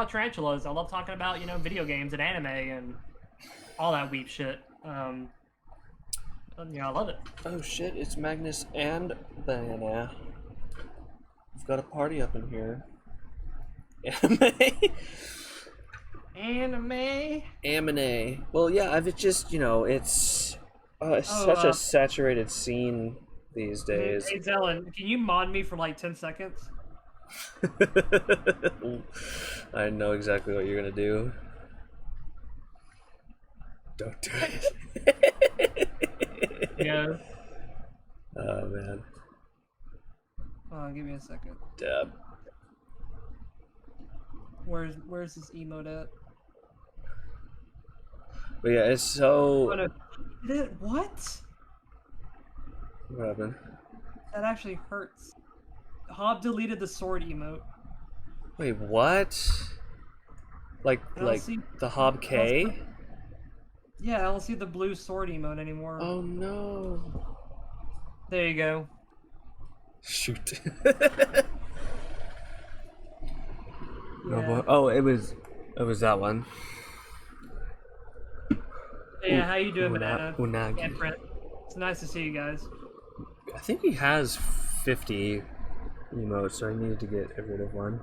tarantulas. I love talking about video games and anime and all that weep shit. I love it. Oh shit! It's Magnus and Banana. We've got a party up in here. Anime. Well, yeah, I've just, it's such a saturated scene these days. Hey, Zelyn, can you mod me for like 10 seconds? I know exactly what you're gonna do. Don't do it. Yeah. Oh, man. Give me a second. Dab. Where's this emote at? But yeah, it's so... What? What happened? That actually hurts. Hob deleted the sword emote. Wait, what? Like the Hob K? Yeah, I don't see the blue sword emote anymore. Oh no. There you go. Shoot. Yeah. Oh, it was that one. Yeah, how you doing, Banana? Unagi. And Brent. It's nice to see you guys. I think he has 50 emotes, so I needed to get rid of one.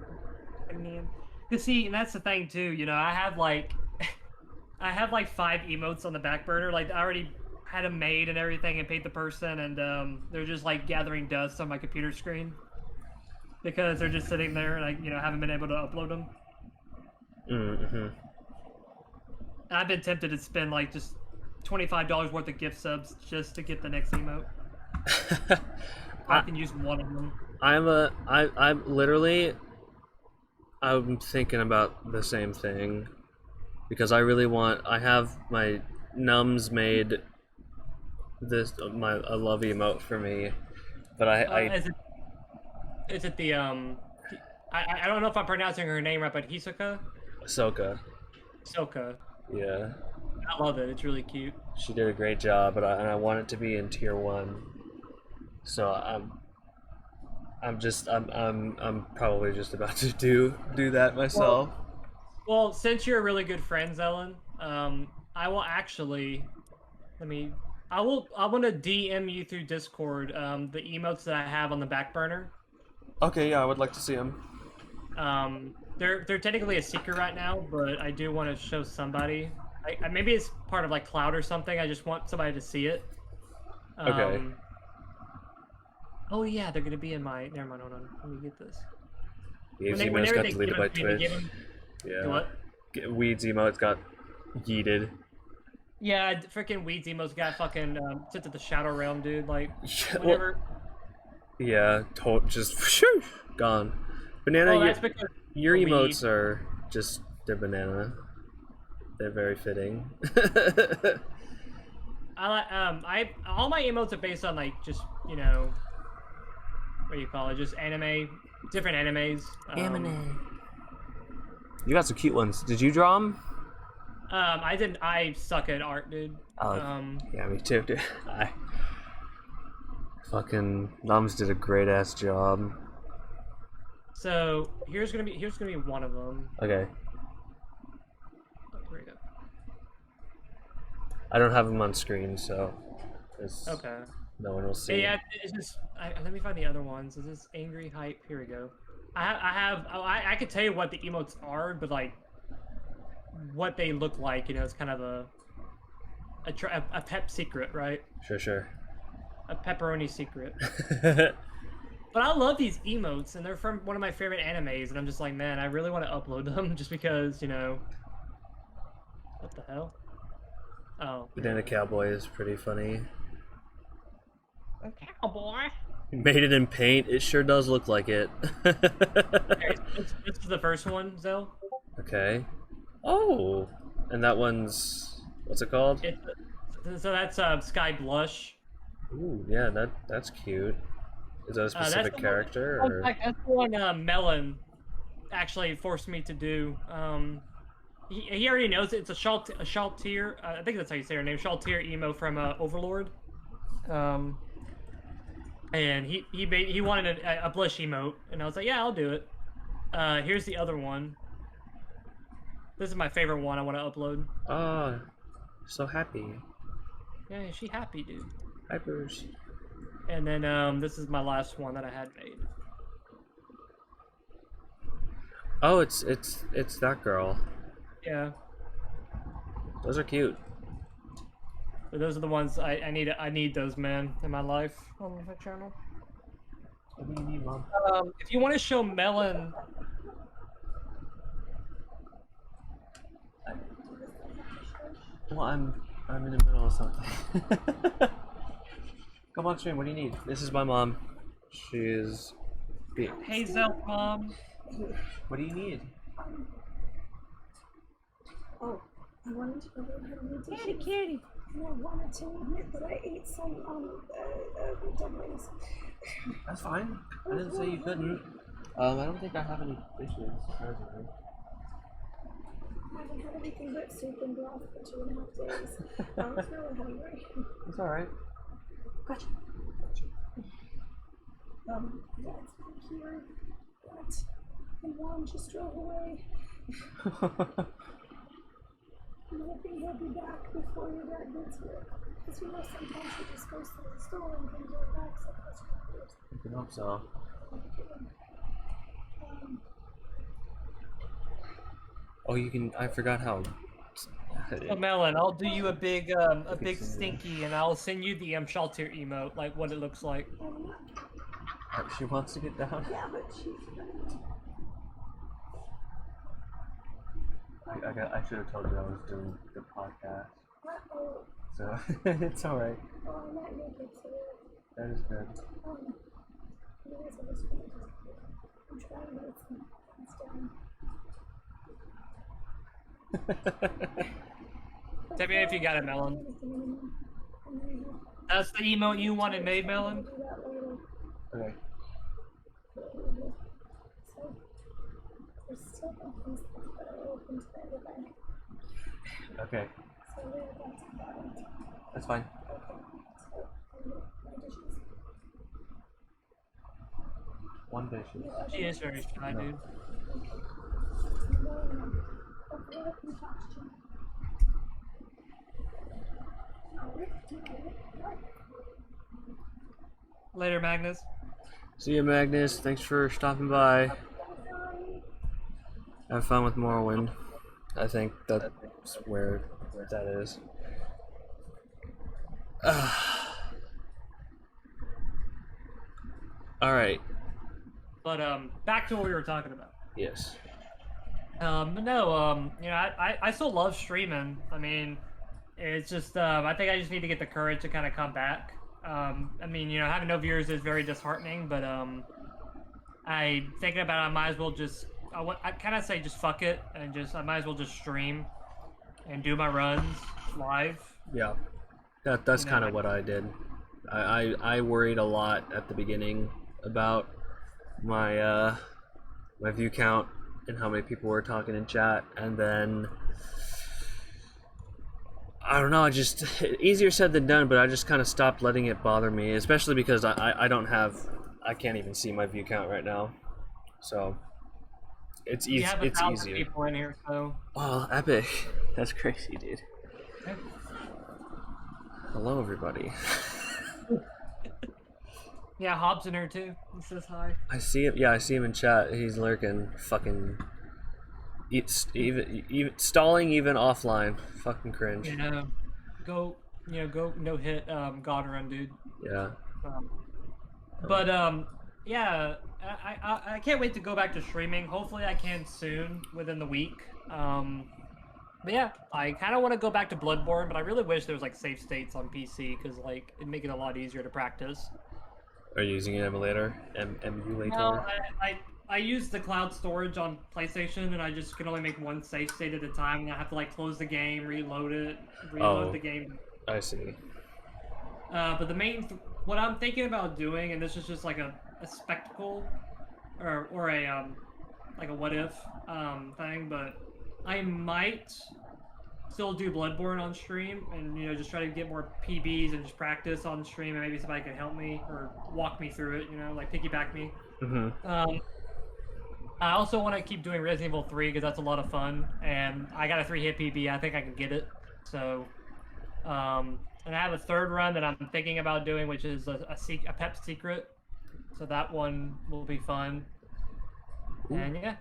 Cause see, and that's the thing too. You know, I have like 5 emotes on the back burner. Like I already had them made and everything, and paid the person, and they're just like gathering dust on my computer screen because they're just sitting there, and I haven't been able to upload them. Mm-hmm. I've been tempted to spend like just $25 worth of gift subs just to get the next emote. I can use one of them. I'm thinking about the same thing because I have my Nums made a love emote for me, but is it the I don't know if I'm pronouncing her name right, but Hisoka? Ahsoka. Soka. Yeah. I love it. It's really cute. She did a great job, but I want it to be in tier 1. So I'm probably just about to do that myself. Well, since you're a really good friend, Zelyn, I will actually I want to DM you through Discord the emotes that I have on the back burner. Okay, yeah, I would like to see them. They're technically a secret right now, but I do want to show somebody. Maybe it's part of like cloud or something. I just want somebody to see it. Okay. Oh yeah, they're gonna be in my. Never mind. Hold on. Let me get this. Weeds emotes got deleted by Twitch. Yeah. What? Weeds emotes got yeeted. Yeah, freaking Weeds emotes got fucking sent to the Shadow Realm, dude. Like, whatever. Well, yeah, just gone. Banana, your emotes are just they're banana. They're very fitting. All my emotes are based on like just what do you call it? Just different animes. You got some cute ones. Did you draw them? I didn't. I suck at art, dude. Yeah, me too, dude. Fucking Nums did a great ass job. So here's gonna be one of them. Okay. Oh, here we go. I don't have them on screen, so okay. No one will see. Yeah, it's just. Let me find the other ones. Is this angry hype? Here we go. I could tell you what the emotes are, but like what they look like, it's kind of a pep secret, right? Sure. A pepperoni secret. But I love these emotes, and they're from one of my favorite animes, and I'm just like, man, I really want to upload them just because, What the hell? Oh. Banana Cowboy is pretty funny. A cowboy? Made it in paint. It sure does look like it. This is the first one, Zell. Okay. Oh, and that one's what's it called? So that's Sky Blush. Ooh, yeah, that's cute. Is that a specific character? Or? That's the one Melon actually forced me to do. He already knows it's a Shaltir. I think that's how you say her name. Shaltir emo from Overlord. And he wanted a blush emote, and I was like, yeah, I'll do it. Here's the other one. This is my favorite one I want to upload. Oh, so happy. Yeah, she happy, dude. Hypers. And then this is my last one that I had made. Oh, it's that girl. Yeah. Those are cute. But those are the ones I need. I need those, man, in my life on my channel. What do you need, Mom? If you want to show Melon. Well, I'm in the middle of something. Come on, stream. What do you need? This is my mom. She is. Hey, Zell, Mom. What do you need? Oh, I wanted to know how you did. Kitty. I wanted to admit that I ate some dumplings. That's fine. I didn't say you couldn't. I don't think I have any dishes. haven't had anything but soup and broth for 2.5 days. I was really hungry. It's alright. Gotcha. Dad's not here, but the mom just drove away. I'm hoping he'll be back before your dad gets here. Because you know sometimes he just goes to the store and comes right back, so that's what it is. I can hope so. Oh, you can. I forgot how. So Melon, I'll do you a big stinky, and I'll send you the shelter emote, like what it looks like. She wants to get down. Yeah, but she's I should have told you I was doing the podcast. Uh-oh. So it's alright. Oh, I'm not naked, so That is good. anyways, I'm just gonna I'm trying to get some things down. Tell me if you got it, Melon. That's the emote you wanted made, Melon? Do that later. Okay. So, there's still things that are open to the bank. Okay. So we're about to that. That's fine. Okay. So, my dishes. One dish. She is very shy, dude. Okay, let me talk to you. Later, Magnus. See you, Magnus. Thanks for stopping by. Have fun with Morrowind. I think that's where that is. Alright. But back to what we were talking about. Yes. No, you know, I still love streaming. I mean, it's just I think I just need to get the courage to kind of come back. I mean, you know, having no viewers is very disheartening, but I thinking about it, I might as well just I kind of say just fuck it and just I might as well just stream and do my runs live. Yeah. That's You know, kind of what I did. I worried a lot at the beginning about my my view count and how many people were talking in chat, and then I don't know, just easier said than done, but I just kind of stopped letting it bother me, especially because I can't even see my view count right now, so it's easy. You have It's 1,000 easier. people in here, so Oh, epic! That's crazy, dude. yeah. Hello, everybody. Yeah, Hobbs in here too. He says hi. I see him. Yeah, I see him in chat. He's lurking. Fucking. It's even stalling even offline. Fucking cringe. You know, go no hit God run, dude. Yeah. But yeah, I can't wait to go back to streaming. Hopefully I can soon, within the week. But yeah, I kind of want to go back to Bloodborne, but I really wish there was like save states on PC because like it'd make it a lot easier to practice. Are you using an emulator? Emulator? No, I use the cloud storage on PlayStation, and I just can only make one save state at a time, and I have to like close the game, reload the game. I see. But the what I'm thinking about doing, and this is just like a spectacle, or a like a what if thing, but I might still do Bloodborne on stream, and you know just try to get more PBs and just practice on stream, and maybe somebody can help me or walk me through it, you know, like piggyback me. I also want to keep doing Resident Evil 3 because that's a lot of fun, and I got a 3-hit PB. I think I can get it. So, and I have a third run that I'm thinking about doing, which is a PEP secret. So that one will be fun. And yeah.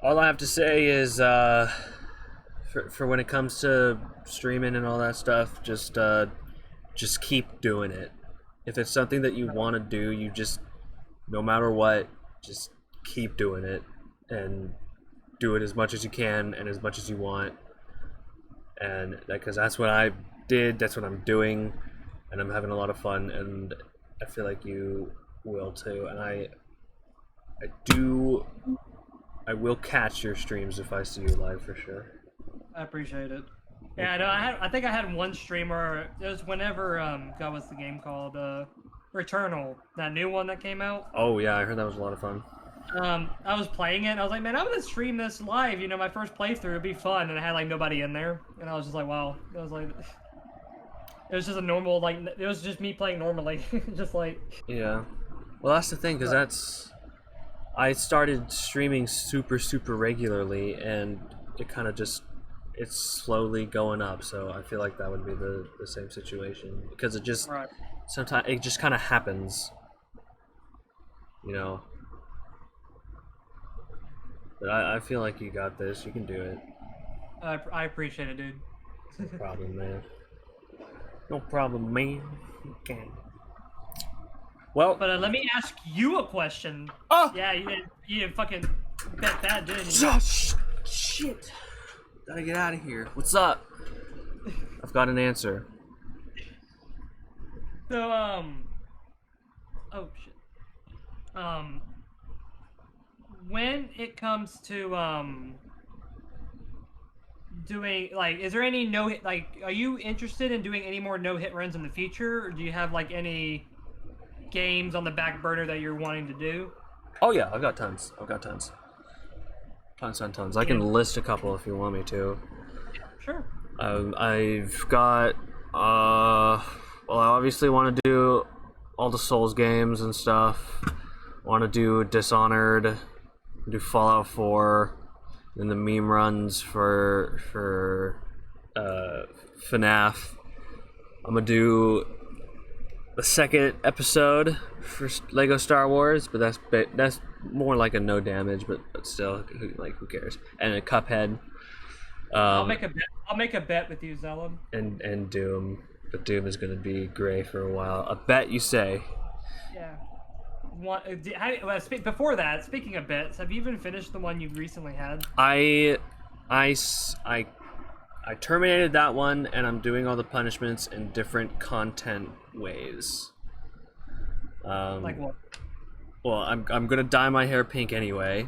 All I have to say is, for when it comes to streaming and all that stuff, just keep doing it. If it's something that you want to do, you just, no matter what, just keep doing it and do it as much as you can and as much as you want. And because that's what I did, that's what I'm doing, and I'm having a lot of fun, and I feel like you will too. And I will catch your streams if I see you live for sure. I appreciate it. Yeah, no, I think I had one streamer. It was whenever God, what's the game called? Returnal, that new one that came out. Oh yeah, I heard that was a lot of fun. I was playing it, and I was like, man, I'm gonna stream this live. You know, my first playthrough would be fun, and I had like nobody in there, and I was just like, wow. I was like, it was just a normal, like, it was just me playing normally, just like. Yeah. Well, that's the thing, because I started streaming super regularly, and it kind of just, it's slowly going up. So I feel like that would be the same situation, because it just sometimes it just kind of happens, you know. But I feel like you got this. You can do it. I appreciate it, dude. No problem, man. No problem, man. You can. Well, but let me ask you a question. Oh! Yeah, you didn't fucking bet that, didn't you? Oh, shit. Gotta get out of here. What's up? I've got an answer. So, oh shit. When it comes to doing, like, is there any no-hit, like, are you interested in doing any more no-hit runs in the future, or do you have like any games on the back burner that you're wanting to do? Oh yeah, I've got tons. Tons. I can list a couple if you want me to. Sure. I've got well, I obviously want to do all the Souls games and stuff. Want to do Dishonored, do Fallout 4, and the meme runs for FNAF. I'm gonna do the second episode for Lego Star Wars, but that's more like a no damage, but still, who cares? And a Cuphead. I'll make a bet with you, Zelyn. And Doom, but Doom is gonna be gray for a while. A bet, you say? Yeah. Before that, speaking of bets, have you even finished the one you've recently had? I terminated that one, and I'm doing all the punishments in different content ways. Like what? Well, I'm gonna dye my hair pink anyway.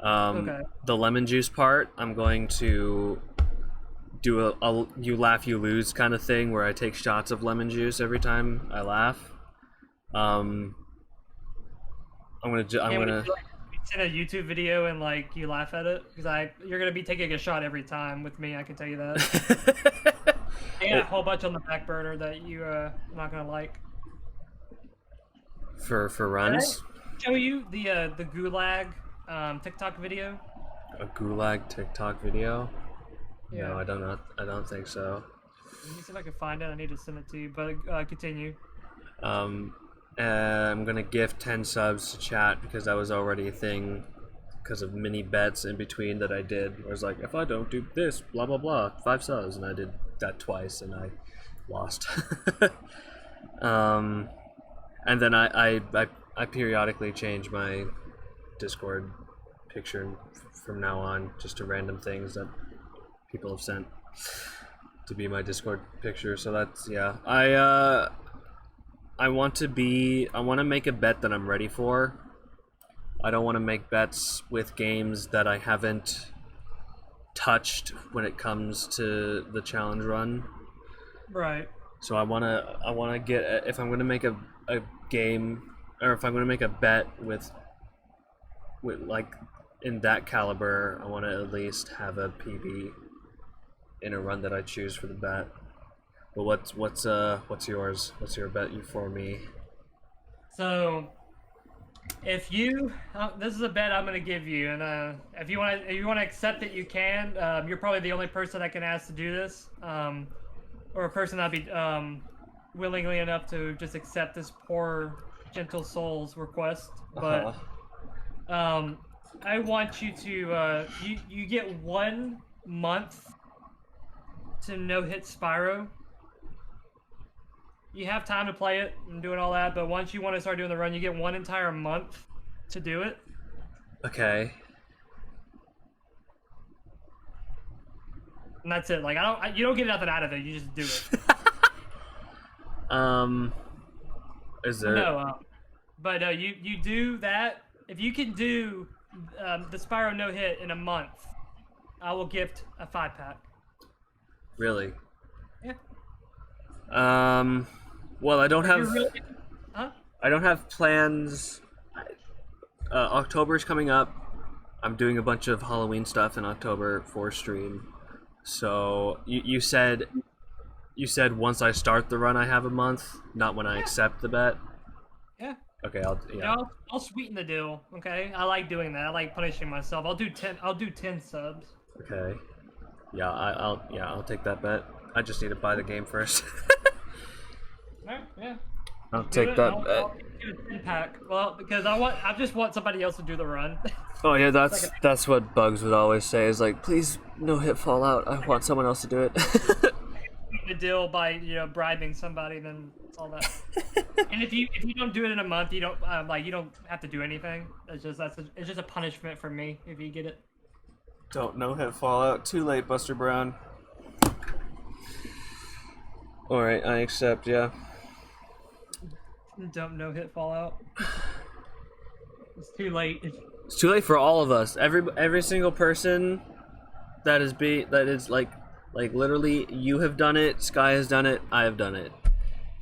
Okay. The lemon juice part, I'm going to do a you laugh you lose kind of thing where I take shots of lemon juice every time I laugh. I'm gonna send a YouTube video and like you laugh at it, because you're gonna be taking a shot every time with me. I can tell you that. I got a whole bunch on the back burner that you not gonna like. For runs. Did I show you the Gulag TikTok video? A Gulag TikTok video? Yeah. No, I don't think so. Let me see if I can find it. I need to send it to you, but continue. I'm gonna gift 10 subs to chat because that was already a thing because of mini bets in between that I did. I was like, if I don't do this, blah blah blah, 5 subs, and I did that twice and I lost. And then I periodically change my Discord picture from now on just to random things that people have sent to be my Discord picture. So that's, yeah. I want to make a bet that I'm ready for. I don't want to make bets with games that I haven't touched when it comes to the challenge run. Right. So I wanna get, if I'm gonna make a game, or if I'm gonna make a bet with like in that caliber, I want to at least have a PB in a run that I choose for the bet. But what's yours? What's your bet for me? So, if you, this is a bet I'm gonna give you, and if you want to accept it, you can. You're probably the only person I can ask to do this, or a person I'd be willingly enough to just accept this poor gentle soul's request. But I want you to you get 1 month to no-hit Spyro. You have time to play it and doing all that, but once you want to start doing the run, you get 1 entire month to do it. Okay. And that's it. Like you don't get nothing out of it. You just do it. Is there? No. But you do that. If you can do the Spyro no hit in a month, I will gift a 5-pack. Really? Yeah. Well, I don't have. Huh? I don't have plans. October's coming up. I'm doing a bunch of Halloween stuff in October for stream. So you said once I start the run I have a month, not when I accept the bet. Yeah. Okay, I'll sweeten the deal. Okay, I like doing that. I like punishing myself. I'll do 10 subs. Okay. Yeah, I'll take that bet. I just need to buy the game first. Alright, yeah. I'll take that bet. I'll do a 10-pack. Well, because I just want somebody else to do the run. Oh yeah, that's what Bugs would always say. Is like, please no hit Fallout. I want someone else to do it. The deal by bribing somebody, then it's all that. And if you don't do it in a month, you don't you don't have to do anything. It's just a punishment for me if you get it. Don't no hit Fallout. Too late, Buster Brown. All right, I accept. Yeah. Don't no hit Fallout. It's too late. It's too late for all of us. Every single person that is like literally, you have done it, Sky has done it, I have done it.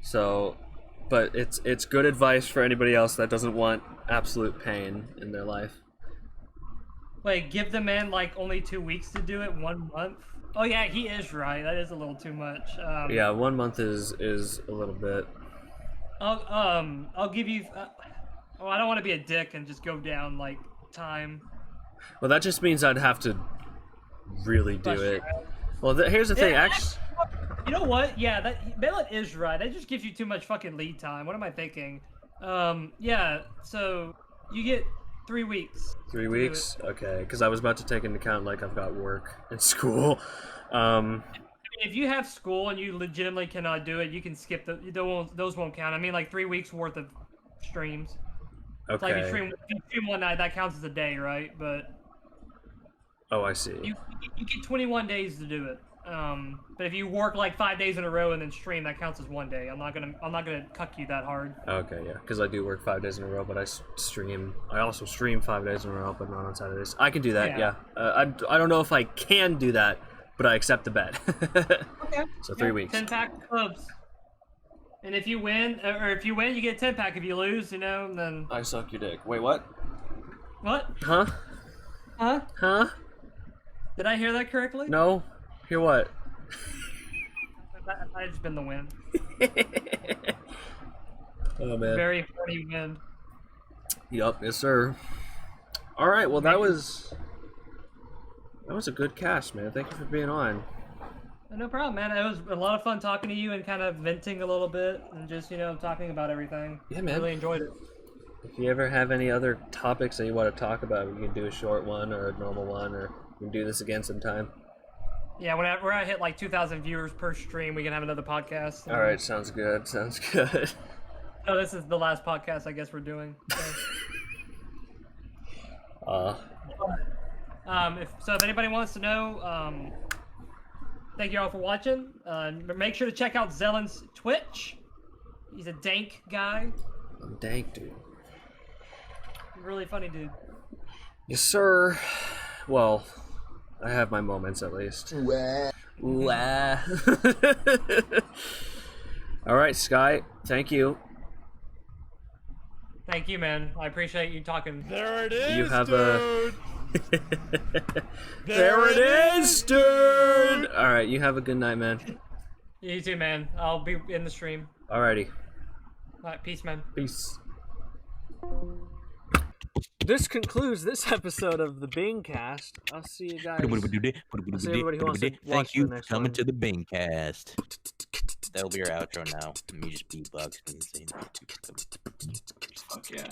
So, but it's good advice for anybody else that doesn't want absolute pain in their life. Wait, give the man like only 2 weeks to do it, 1 month? Oh yeah, he is right. That is a little too much. Yeah, 1 month is a little bit. I'll give you. I don't want to be a dick and just go down like time. Well, that just means I'd have to really do it. Well, here's the thing, actually. You know what? Yeah, Balin is right. That just gives you too much fucking lead time. What am I thinking? Yeah. So you get 3 weeks. 3 weeks? Okay, because I was about to take into account like I've got work and school. If you have school and you legitimately cannot do it, you can skip those won't count. I mean, like 3 weeks worth of streams. Okay. It's like if you stream one night, that counts as a day, right? But oh, I see. You get 21 days to do it. But if you work like 5 days in a row and then stream, that counts as 1 day. I'm not gonna cuck you that hard. Okay, yeah, because I do work 5 days in a row, but I also stream 5 days in a row, but not on Saturdays. I can do that, yeah. I don't know if I can do that, but I accept the bet. Okay. So 3 weeks. 10-pack clubs. And if you win, you get a 10-pack. If you lose, then I suck your dick. Wait, what? What? Huh? Huh? Huh? Did I hear that correctly? No. Hear what? I just been the win. Oh man. Very funny win. Yup, yes sir. All right, well that was a good cast, man. Thank you for being on. No problem, man. It was a lot of fun talking to you and kind of venting a little bit and just talking about everything. Yeah, man. Really enjoyed it. If you ever have any other topics that you want to talk about, we can do a short one or a normal one, or we can do this again sometime. Yeah, whenever I hit like 2,000 viewers per stream, we can have another podcast. All right, sounds good. Sounds good. Oh, this is the last podcast I guess we're doing. So. If anybody wants to know, thank you all for watching. Make sure to check out Zelyn's Twitch. He's a dank guy. I'm dank, dude. Really funny dude. Yes, sir. Well, I have my moments at least. Wah. All right, Sky. Thank you. Thank you, man. I appreciate you talking. There it is, You have dude. There it is, dude. All right, you have a good night, man. You too, man. I'll be in the stream. Alrighty. All right, peace, man. Peace. This concludes this episode of the BingCast. I'll see you guys. I'll see everybody who wants to watch Thank you the for next coming one. to the BingCast. That'll be our outro now. Me just beatboxing. Fuck yeah.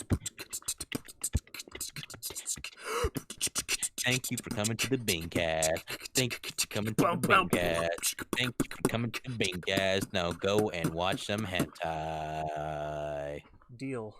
Thank you for coming to the BingCast. Thank you for coming to the BingCast. Thank you for coming to the BingCast. Now go and watch some hentai. Deal.